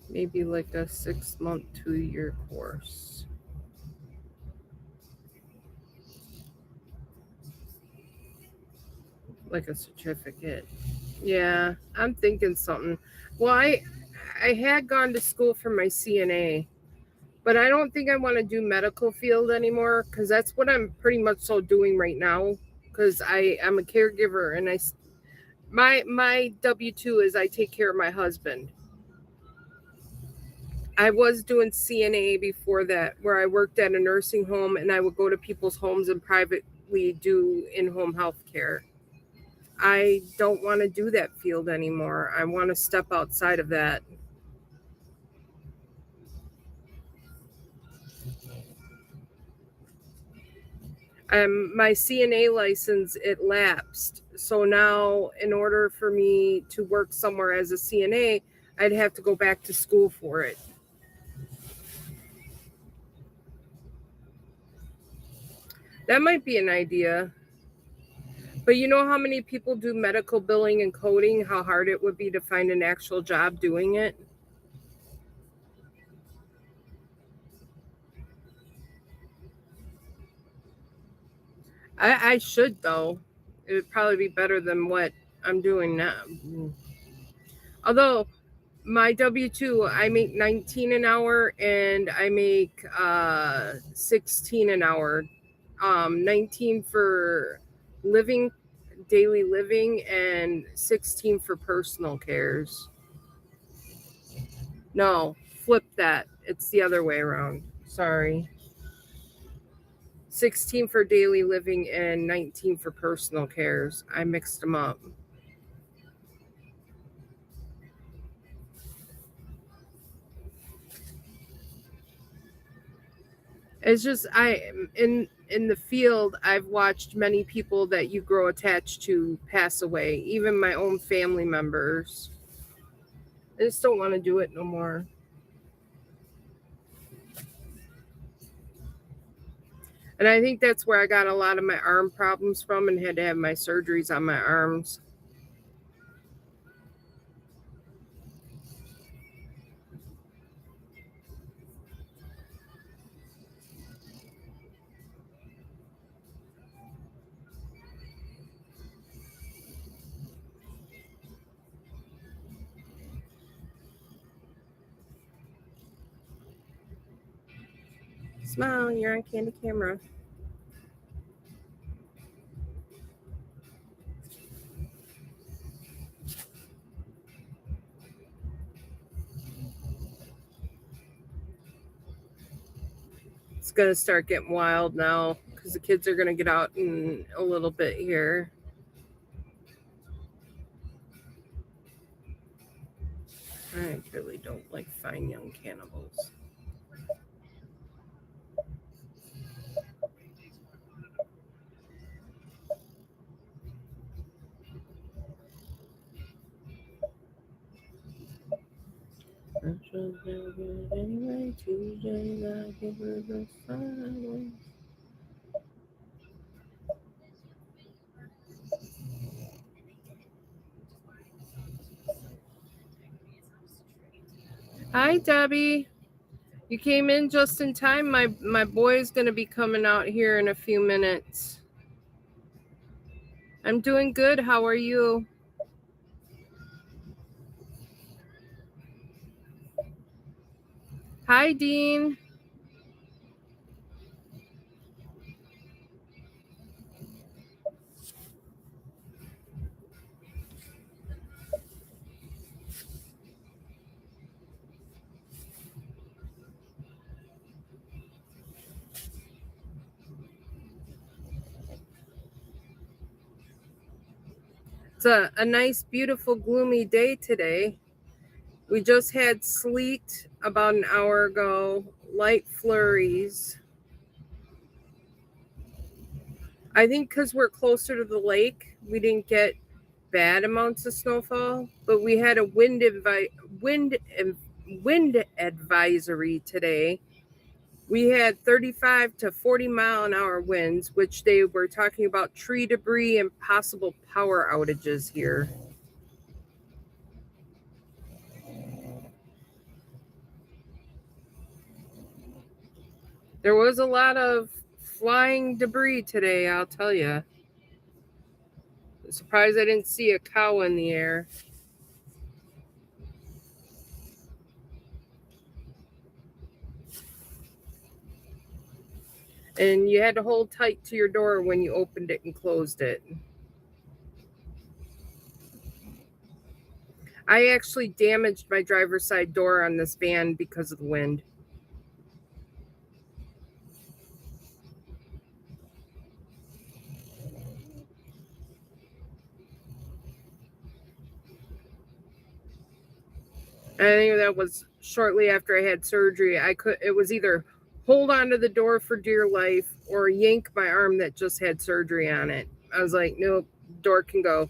Maybe like a 6-month, 2-year course. Like a certificate. Yeah, I'm thinking something. Well, I had gone to school for my CNA, but I don't think I want to do medical field anymore because that's what I'm pretty much so doing right now. Because I'm a caregiver and my W-2 is I take care of my husband. I was doing CNA before that, where I worked at a nursing home and I would go to people's homes and privately do in-home health care. I don't want to do that field anymore. I want to step outside of that. My CNA license, it lapsed. So now, in order for me to work somewhere as a CNA, I'd have to go back to school for it. That might be an idea. But you know how many people do medical billing and coding, how hard it would be to find an actual job doing it? I should, though. It would probably be better than what I'm doing now. Although my W-2, I make 19 an hour and I make 16 an hour. 19 for living, daily living, and 16 for personal cares. No, flip that. It's the other way around. Sorry. 16 for daily living and 19 for personal cares. I mixed them up. It's just in the field I've watched many people that you grow attached to pass away, even my own family members. I just don't want to do it no more. And I think that's where I got a lot of my arm problems from and had to have my surgeries on my arms. Smile, you're on Candy Camera. It's going to start getting wild now because the kids are going to get out in a little bit here. I really don't like fine young cannibals. Anyway, Tuesdays I give her the sideways. Hi, Debbie. You came in just in time. My boy's gonna be coming out here in a few minutes. I'm doing good. How are you? Hi, Dean. It's a nice, beautiful, gloomy day today. We just had sleet about an hour ago, light flurries. I think because we're closer to the lake, we didn't get bad amounts of snowfall, but we had a wind advisory today. We had 35 to 40-mile-an-hour winds, which they were talking about tree debris and possible power outages here. There was a lot of flying debris today, I'll tell you. Surprised I didn't see a cow in the air. And you had to hold tight to your door when you opened it and closed it. I actually damaged my driver's side door on this van because of the wind. I think that was shortly after I had surgery. It was either hold on to the door for dear life or yank my arm that just had surgery on it. I was like, nope, door can go.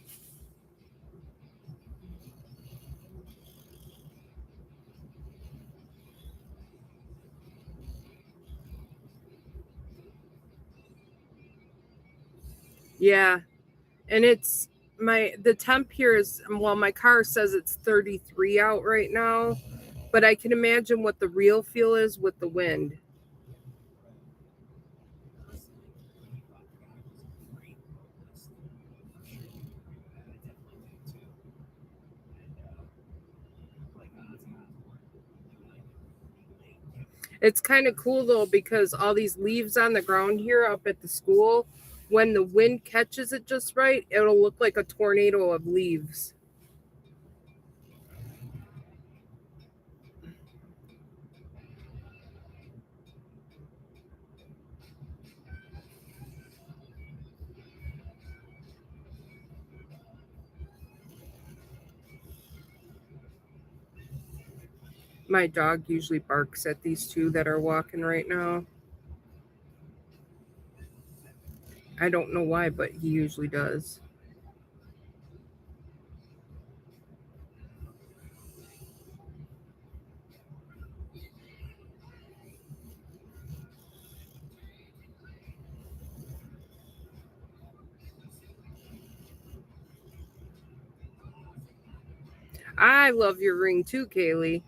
Yeah. And the temp here is, well, my car says it's 33 out right now, but I can imagine what the real feel is with the wind. It's kind of cool though, because all these leaves on the ground here up at the school, when the wind catches it just right, it'll look like a tornado of leaves. My dog usually barks at these two that are walking right now. I don't know why, but he usually does. I love your ring too, Kaylee.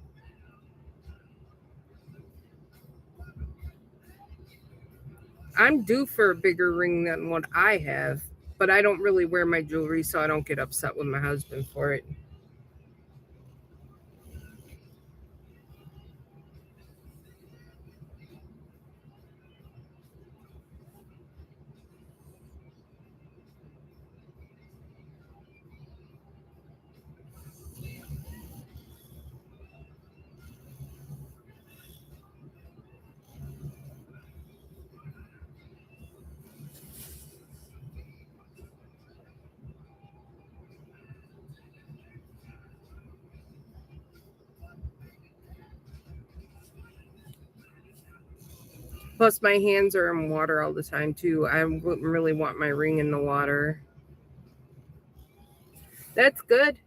I'm due for a bigger ring than what I have, but I don't really wear my jewelry, so I don't get upset with my husband for it. Plus, my hands are in water all the time, too. I wouldn't really want my ring in the water. That's good.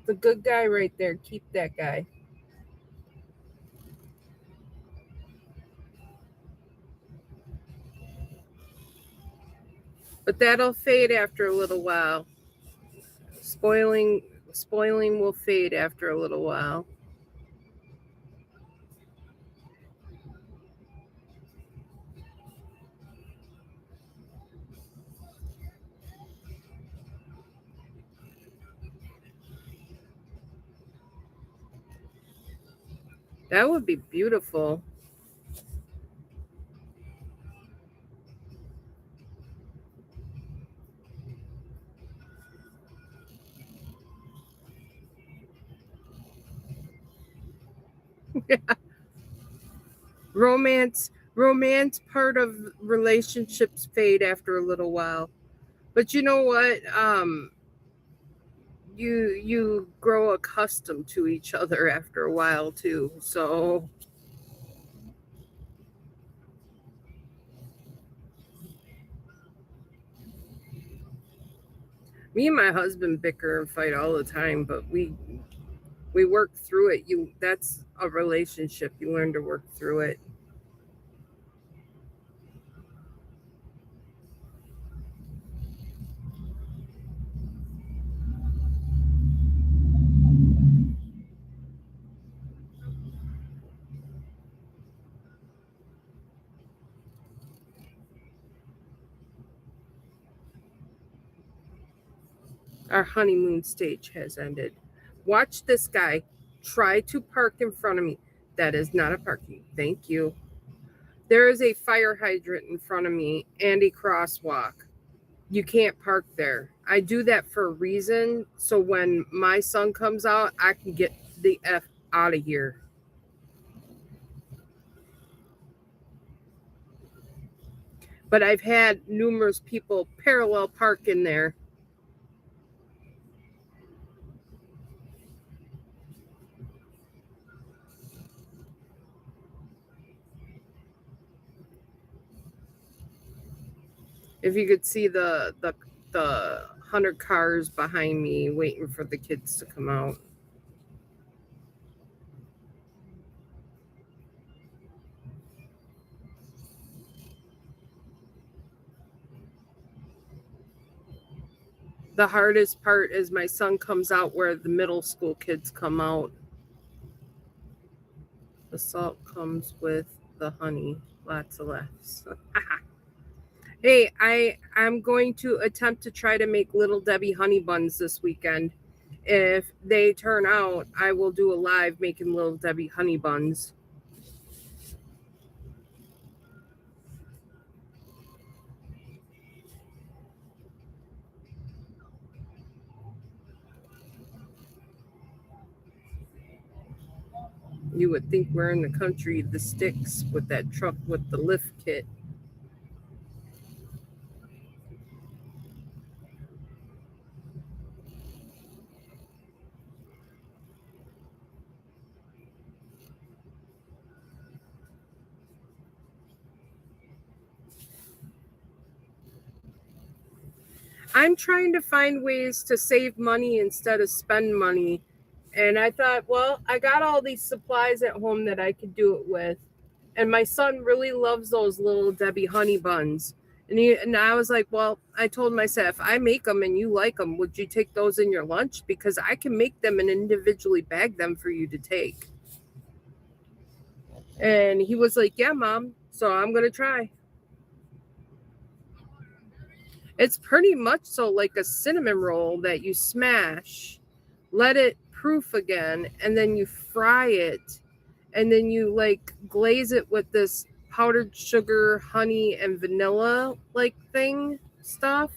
The good guy right there. Keep that guy. But that'll fade after a little while. Spoiling spoiling will fade after a little while. That would be beautiful. Romance part of relationships fade after a little while. But you know what? You grow accustomed to each other after a while too. So me and my husband bicker and fight all the time, but we work through it. You That's a relationship. You learn to work through it. Our honeymoon stage has ended. Watch this guy try to park in front of me. That is not a parking. Thank you. There is a fire hydrant in front of me and a crosswalk. You can't park there. I do that for a reason. So when my son comes out, I can get the F out of here. But I've had numerous people parallel park in there. If you could see the 100 cars behind me waiting for the kids to come out. The hardest part is my son comes out where the middle school kids come out. The salt comes with the honey. Lots of laughs. Hey, I'm going to attempt to try to make Little Debbie honey buns this weekend. If they turn out, I will do a live making Little Debbie honey buns. You would think we're in the country of the sticks with that truck with the lift kit. I'm trying to find ways to save money instead of spend money. And I thought, well, I got all these supplies at home that I could do it with. And my son really loves those little Debbie honey buns. And I was like, well, I told myself, if I make them and you like them, would you take those in your lunch? Because I can make them and individually bag them for you to take. And he was like, yeah, Mom. So I'm going to try. It's pretty much so like a cinnamon roll that you smash, let it proof again, and then you fry it. And then you like glaze it with this powdered sugar, honey, and vanilla like thing stuff.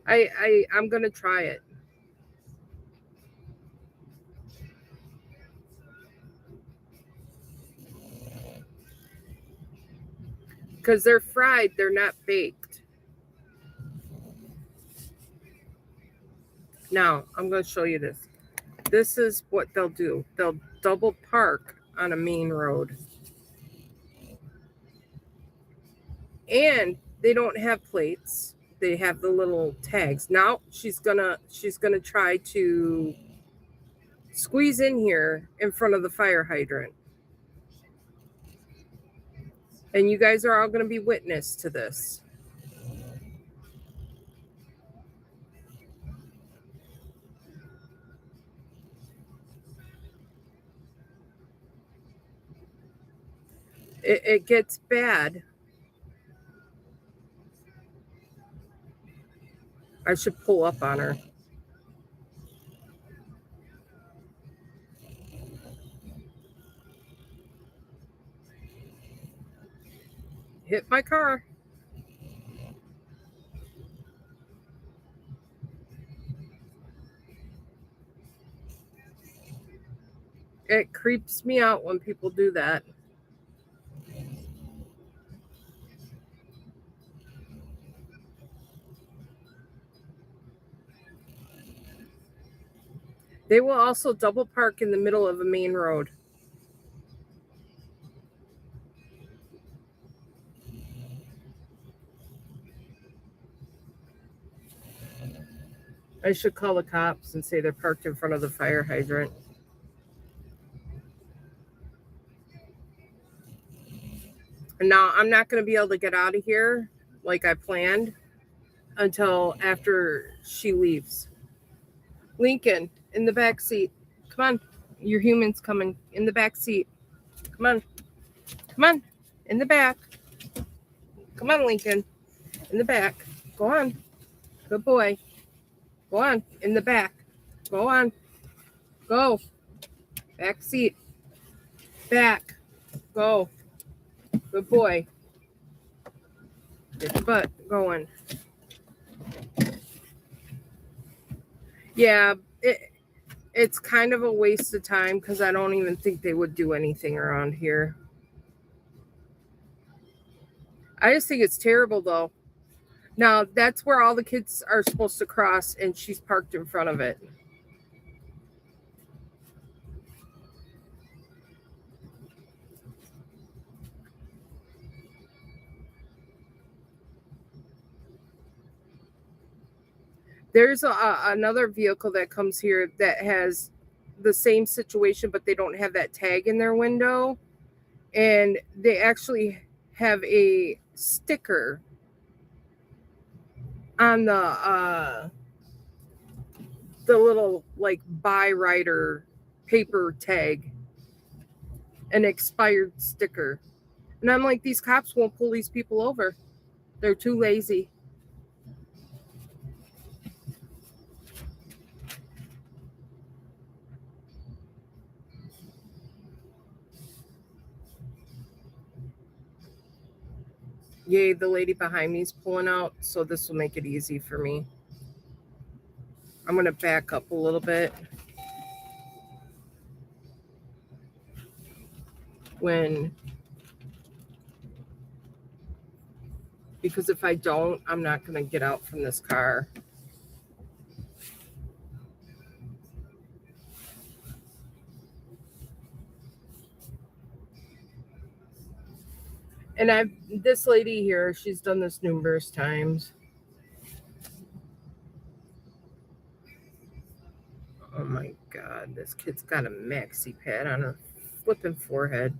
I'm gonna try it. Because they're fried, they're not baked. Now, I'm going to show you this. This is what they'll do. They'll double park on a main road. And they don't have plates. They have the little tags. Now, she's going to try to squeeze in here in front of the fire hydrant. And you guys are all going to be witness to this. It gets bad. I should pull up on her. Hit my car. It creeps me out when people do that. They will also double park in the middle of a main road. I should call the cops and say they're parked in front of the fire hydrant. And now I'm not going to be able to get out of here like I planned until after she leaves. Lincoln, in the back seat. Come on. Your human's coming in the back seat. Come on. Come on. In the back. Come on, Lincoln. In the back. Go on. Good boy. Go on. In the back. Go on. Go. Back seat. Back. Go. Good boy. Get your butt going. Yeah, it's kind of a waste of time because I don't even think they would do anything around here. I just think it's terrible though. Now, that's where all the kids are supposed to cross, and she's parked in front of it. There's another vehicle that comes here that has the same situation, but they don't have that tag in their window. And they actually have a sticker on the little like buy rider paper tag, an expired sticker. And I'm like, these cops won't pull these people over. They're too lazy. Yay, the lady behind me is pulling out, so this will make it easy for me. I'm going to back up a little bit. Because if I don't, I'm not going to get out from this car. And this lady here, she's done this numerous times. my God, this kid's got a maxi pad on her flipping forehead.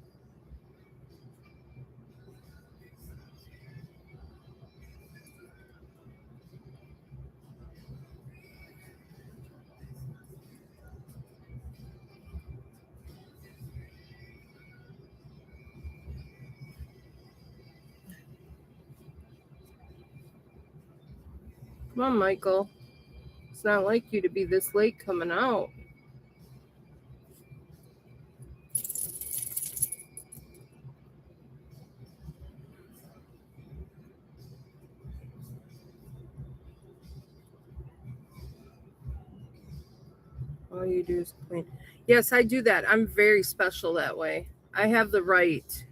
Come on, Michael. It's not like you to be this late coming out. All you do is clean. Yes, I do that. I'm very special that way. I have the right.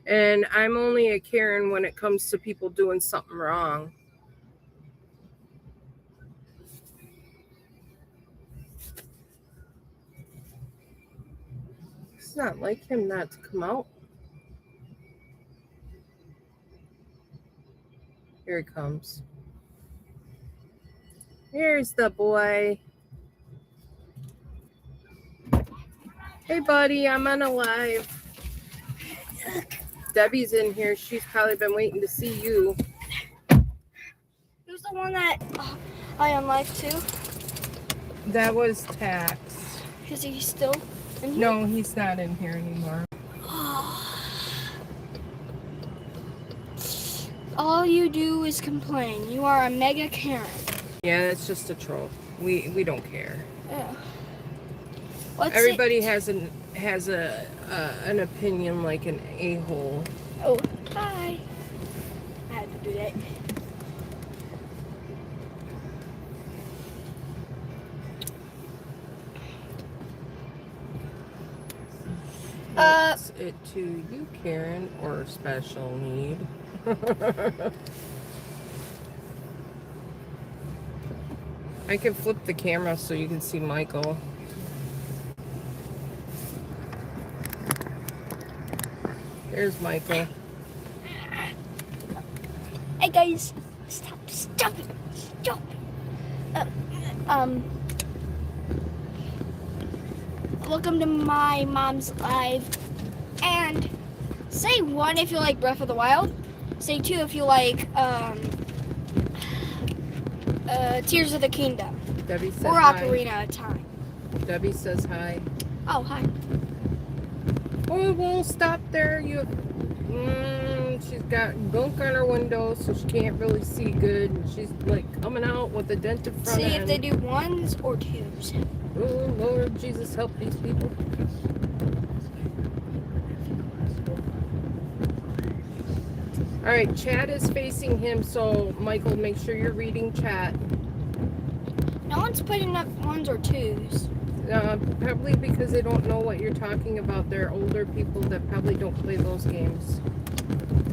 And I'm only a Karen when it comes to people doing something wrong. It's not like him not to come out. Here he comes. Here's the boy. Hey, buddy, I'm on a live. Debbie's in here. She's probably been waiting to see you. Who's the one that I am live too? That was Tax. Is he still in here? No, he's not in here anymore. All you do is complain. You are a mega Karen. Yeah, it's just a troll. We don't care. Yeah. Everybody has an opinion like an a-hole. Oh, hi. I had to do that. What's it to you, Karen, or special need? I can flip the camera so you can see Michael. There's Michael. Hey guys, stop it. Welcome to my mom's live, and say 1 if you like Breath of the Wild, say 2 if you like Tears of the Kingdom, Debbie says or hi. Ocarina of Time. Debbie says hi. Oh, hi. Oh, we'll stop there. She's got gunk on her window, so she can't really see good. And she's like coming out with a dented front See end. if they do 1s or 2s. Oh, Lord Jesus, help these people. All right, chat is facing him, so Michael, make sure you're reading chat. No one's putting up 1s or 2s. Probably because they don't know what you're talking about. They're older people that probably don't play those games.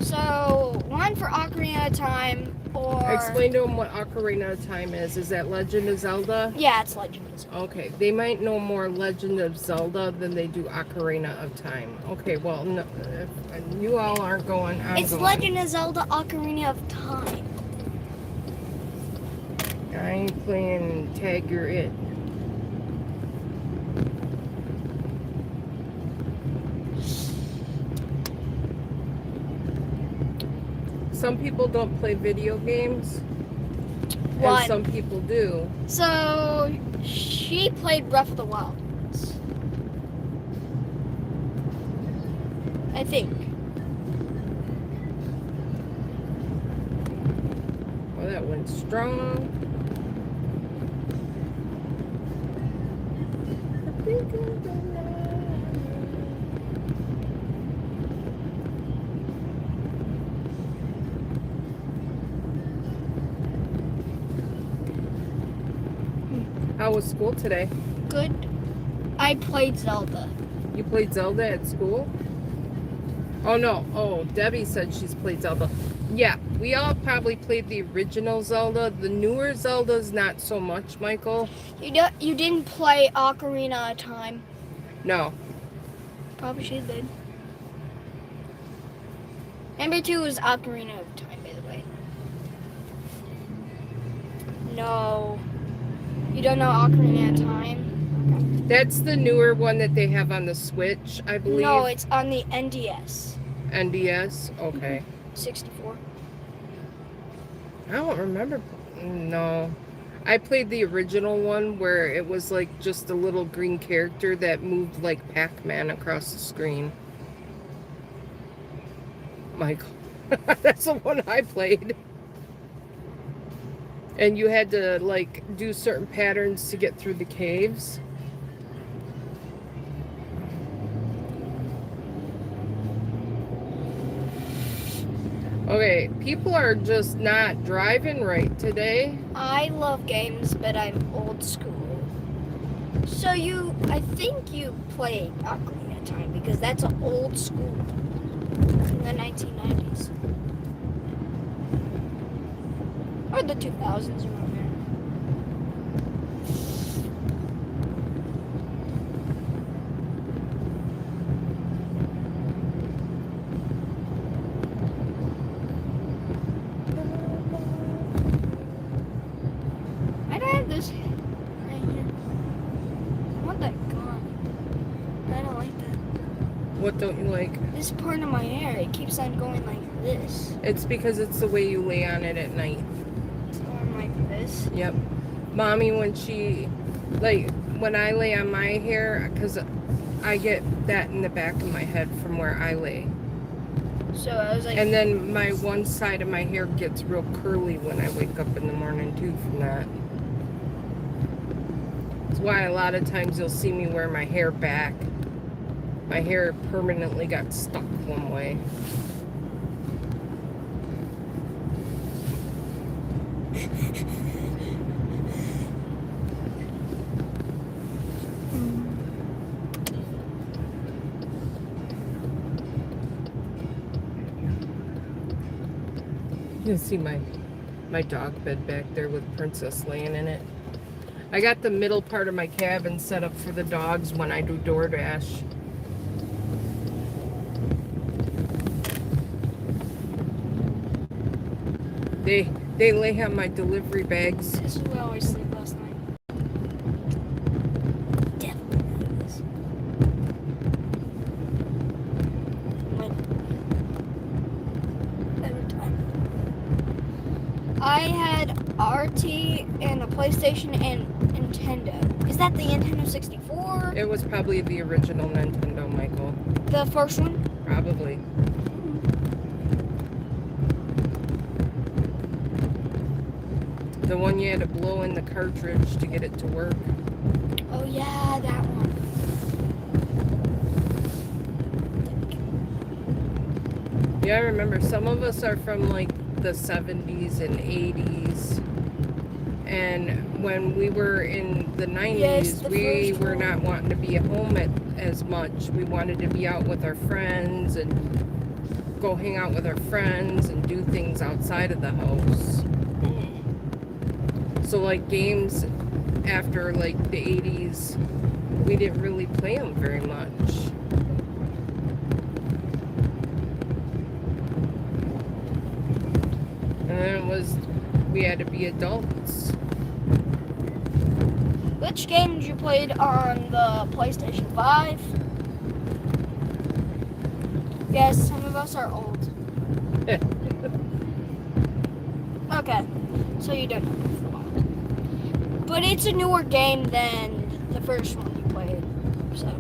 So 1 for Ocarina of Time, or Explain to them what Ocarina of Time is. Is that Legend of Zelda? yeah, it's Legend of Zelda. Okay, they might know more Legend of Zelda than they do Ocarina of Time. Okay, well, no, if you all aren't going, I'm It's going. Legend of Zelda Ocarina of Time. I ain't playing Tag You're It. Some people don't play video games, What? and some people do. So she played Breath of the Wild, I think. Well, that went strong. How was school today? Good. I played Zelda. You played Zelda at school? Oh, no. Oh, Debbie said she's played Zelda. Yeah, we all probably played the original Zelda. The newer Zeldas, not so much, Michael. You didn't play Ocarina of Time. No. Probably should did. Number 2 is Ocarina of Time, by the way. No. You don't know Ocarina of Time? That's the newer one that they have on the Switch, I believe. No, it's on the NDS. NDS? Okay. 64. I don't remember. No. I played the original one where it was like just a little green character that moved like Pac-Man across the screen. Michael. That's the one I played. And you had to like do certain patterns to get through the caves. Okay, people are just not driving right today. I love games, but I'm old school. So I think you played Ocarina of Time because that's an old school in the 1990s. Or the 2000s around there. I don't have this right here. I want that gone. I don't like that. What don't you like? This part of my hair, it keeps on going like this. It's because it's the way you lay on it at night. It's going like this. Yep. Mommy, when I lay on my hair, because I get that in the back of my head from where I lay. So I was like... And then my one side of my hair gets real curly when I wake up in the morning too from that. That's why a lot of times you'll see me wear my hair back. My hair permanently got stuck one way. You can see my dog bed back there with Princess laying in it. I got the middle part of my cabin set up for the dogs when I do DoorDash. They lay on my delivery bags. This is where I always sleep last night. Definitely not this. Every time. I had RT and a PlayStation and Nintendo. Is that the Nintendo 64? It was probably the original Nintendo, Michael. The first one? Probably. The one you had to blow in the cartridge to get it to work. Oh yeah, that one. Yeah, I remember some of us are from like the 70s and 80s. And when we were in the 90s, Yes, the we first were one. not wanting to be at home as much. We wanted to be out with our friends and go hang out with our friends and do things outside of the house. So like games after like the 80s, we didn't really play them very much. And then we had to be adults. Which games you played on the PlayStation 5? Yes, some of us are old. Okay, so you don't know. But it's a newer game than the first one you played. So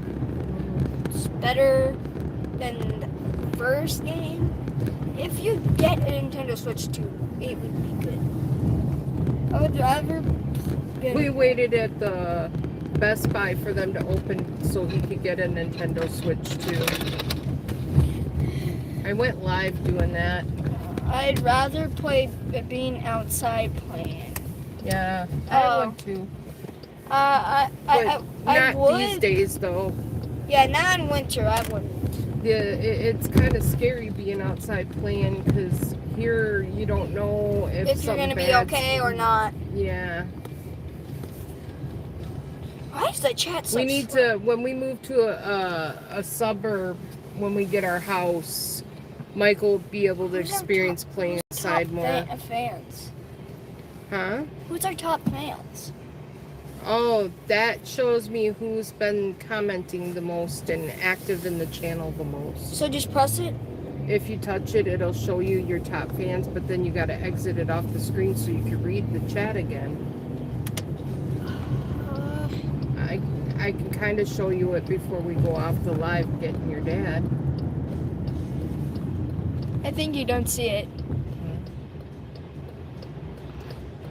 it's better than the first game. If you get a Nintendo Switch 2, it would be good. I would rather We waited at the Best Buy for them to open so he could get a Nintendo Switch too. I went live doing that. I'd rather play being outside playing. Yeah, I would too. I Not would. these days though. Yeah, not in winter. I wouldn't. Yeah, it's kind of scary being outside playing because here you don't know if you're gonna be okay or not. Yeah. Why is the chat so We need to, when we move to a suburb, when we get our house, Michael will be able to experience playing outside more. Fans. Huh? Who's our top fans? Oh, that shows me who's been commenting the most and active in the channel the most. So just press it? If you touch it, it'll show you your top fans, but then you gotta exit it off the screen so you can read the chat again. I can kind of show you it before we go off the live getting your dad. I think you don't see it.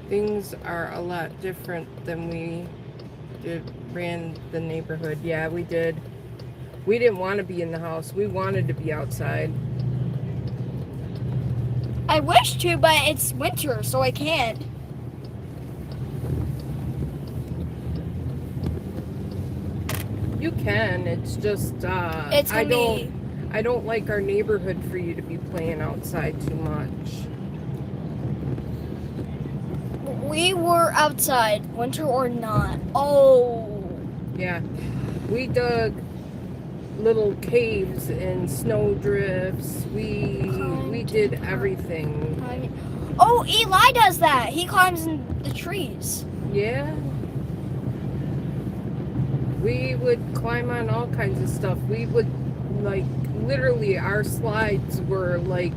Things are a lot different than we ran the neighborhood. Yeah, we did. We didn't want to be in the house. We wanted to be outside. I wish to, but it's winter, so I can't. You can. It's just It's I gonna I don't like our neighborhood for you to be playing outside too much. We were outside, winter or not. Oh. Yeah. We dug little caves and snow drifts. We did everything. Oh, Eli does that. He climbs in the trees. Yeah. We would climb on all kinds of stuff. We would, like, literally, our slides were like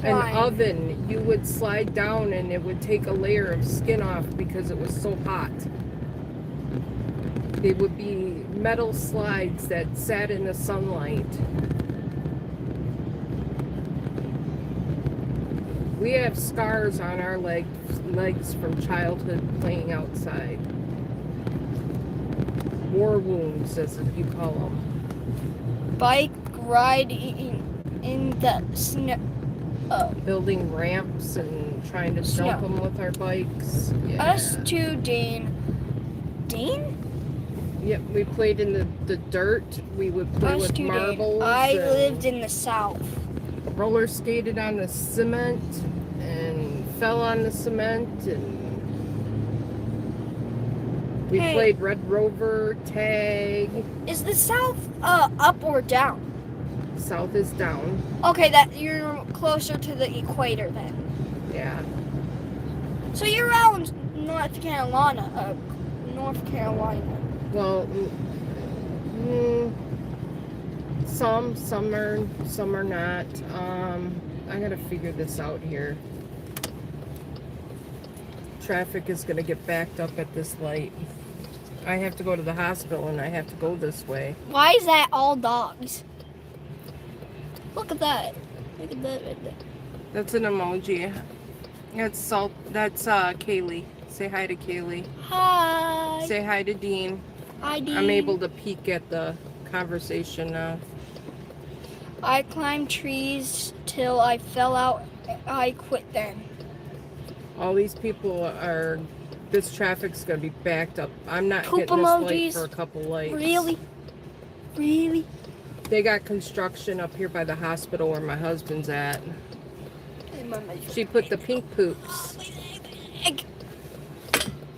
an oven. You would slide down and it would take a layer of skin off because it was so hot. They would be metal slides that sat in the sunlight. We have scars on our legs from childhood playing outside. War wounds, as you call them. Bike ride in the snow. Building ramps and trying to jump them with our bikes. Yeah. Us too, Dean. Dean? Yep, we played in the dirt. We would play Us with too, marbles. Dean. I lived in the south. Roller skated on the cement and fell on the cement, and we played Red Rover, tag. Is the south up or down? South is down. Okay, that you're closer to the equator then. Yeah. So you're around North Carolina. North Carolina. Well, some are not. I gotta figure this out here. Traffic is gonna get backed up at this light. I have to go to the hospital and I have to go this way. Why is that all dogs? Look at that. Look at that right there. That's an emoji. That's Kaylee. Say hi to Kaylee. Hi. Say hi to Dean. Hi, Dean. I'm able to peek at the conversation now. I climbed trees till I fell out. I quit then. All these people are... This traffic's going to be backed up. I'm not Poop hitting this light emojis? for a couple lights. Really? Really? They got construction up here by the hospital where my husband's at. She put the pink poops.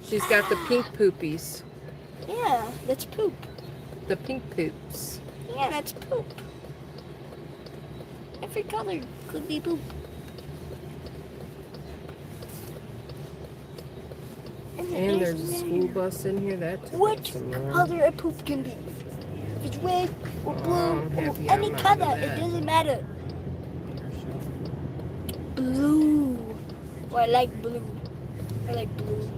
She's got the pink poopies. Yeah, that's poop. The pink poops. Yeah, that's poop. Every color could be poop. And there's a school bus in here. That's what awesome, color a poop can be. If it's red or blue or happy any I'm out color, of it that. doesn't matter. Blue. Oh, I like blue. I like blue.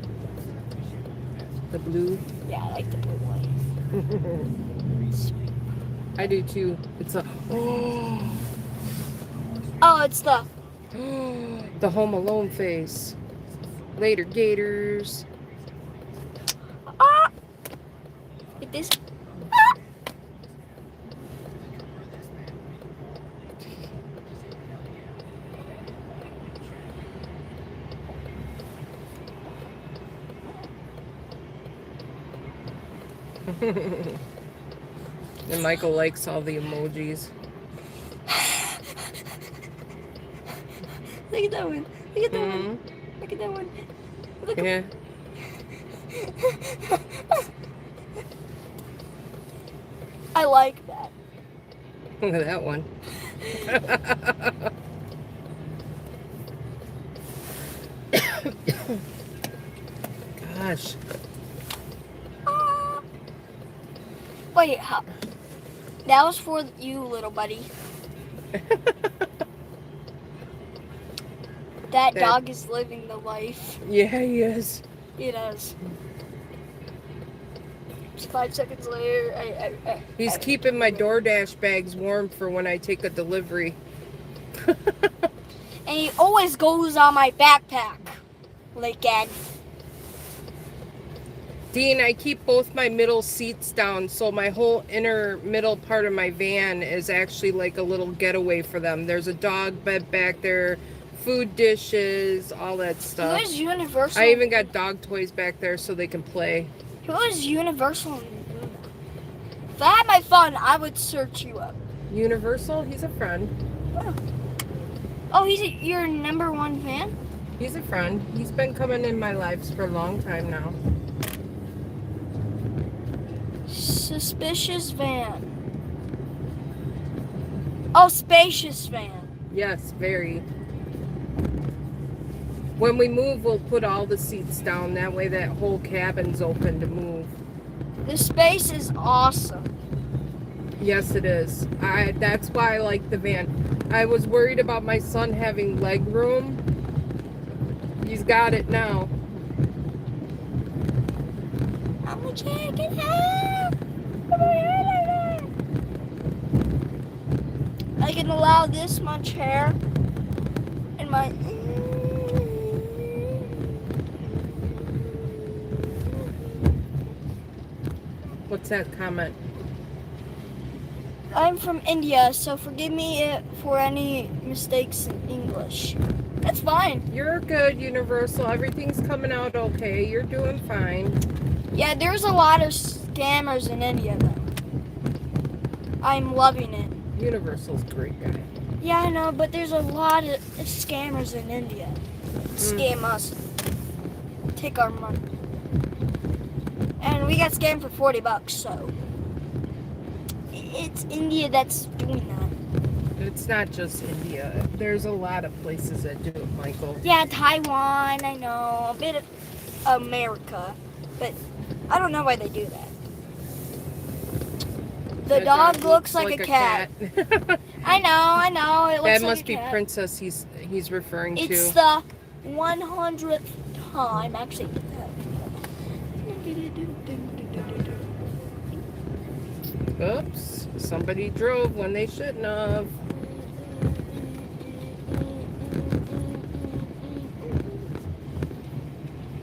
The blue. Yeah, I like the blue one. I do too. It's a... Oh, it's the... the Home Alone face. Later, Gators. Ah! Like this. Ah! And Michael likes all the emojis. Look at that one. Look at that one. Mhm. Look at that one. Look at Yeah. I like that. Look at that one. Gosh. Ah. Wait, how? That was for you, little buddy. That dog is living the life. Yeah, he is. It is. 5 seconds later, He's keeping my DoorDash bags warm for when I take a delivery. And he always goes on my backpack. Like that. Dean, I keep both my middle seats down, so my whole inner middle part of my van is actually like a little getaway for them. There's a dog bed back there, food dishes, all that stuff. Who is Universal? I even got dog toys back there so they can play. Who is Universal? If I had my phone, I would search you up. Universal, he's a friend. Oh, he's your number one fan? He's a friend. He's been coming in my lives for a long time now. Suspicious van. Oh, spacious van. Yes, very. When we move, we'll put all the seats down. That way that whole cabin's open to move. The space is awesome. Yes, it is. That's why I like the van. I was worried about my son having leg room. He's got it now. I'm gonna check it out. I can allow this much hair in my. What's that comment? I'm from India, so forgive me for any mistakes in English. That's fine. You're good, Universal. Everything's coming out okay. You're doing fine. Yeah, there's a lot of scammers in India, though. I'm loving it. Universal's a great guy. Yeah, I know, but there's a lot of scammers in India. Scam us. Take our money. And we got scammed for $40, so it's India that's doing that. It's not just India. There's a lot of places that do it, Michael. Yeah, Taiwan, I know, a bit of America, but I don't know why they do that. The dog looks like a cat. I know. It looks That like must a be cat. Princess he's referring to. It's the 100th time, actually. Oops. Somebody drove when they shouldn't have.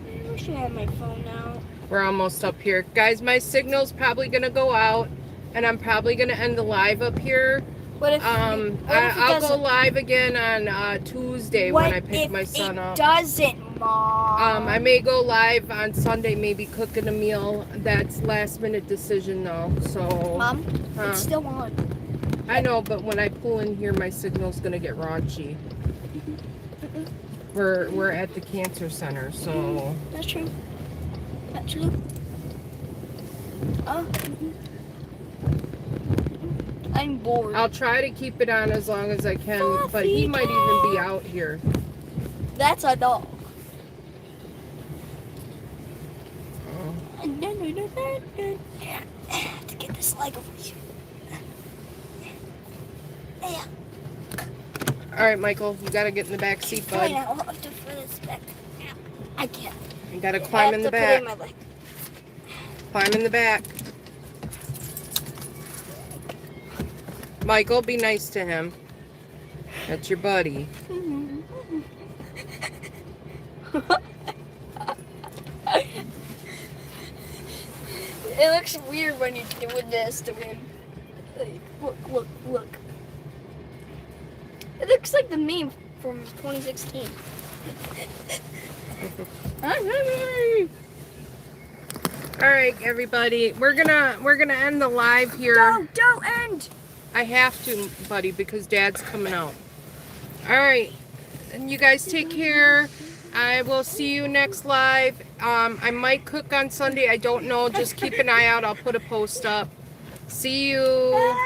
I wish I had my phone out. We're almost up here. Guys, my signal's probably going to go out, and I'm probably going to end the live up here. What if, I'll go live again on Tuesday when I pick my son up. Doesn't, Mom? I may go live on Sunday, maybe cooking a meal. That's last minute decision though. So Mom, it's still on. I know, but when I pull in here, my signal's gonna get raunchy. We're at the cancer center, so That's true. That's true. I'm bored. I'll try to keep it on as long as I can. But he might even be out here. That's a dog. Oh. To get this leg over here. Yeah. All right, Michael, you gotta get in the back seat, bud. Fine, I'll have to put this back. I can't. You gotta climb in the I back. have to put it in my leg. Climb in the back. Michael, be nice to him. That's your buddy. It looks weird when you're doing this to him. Like, look. It looks like the meme from 2016. All right, everybody, we're gonna end the live here. Don't end. I have to, buddy, because Dad's coming out. All right, And you guys take care. I will see you next live. I might cook on Sunday. I don't know. Just keep an eye out. I'll put a post up. See you.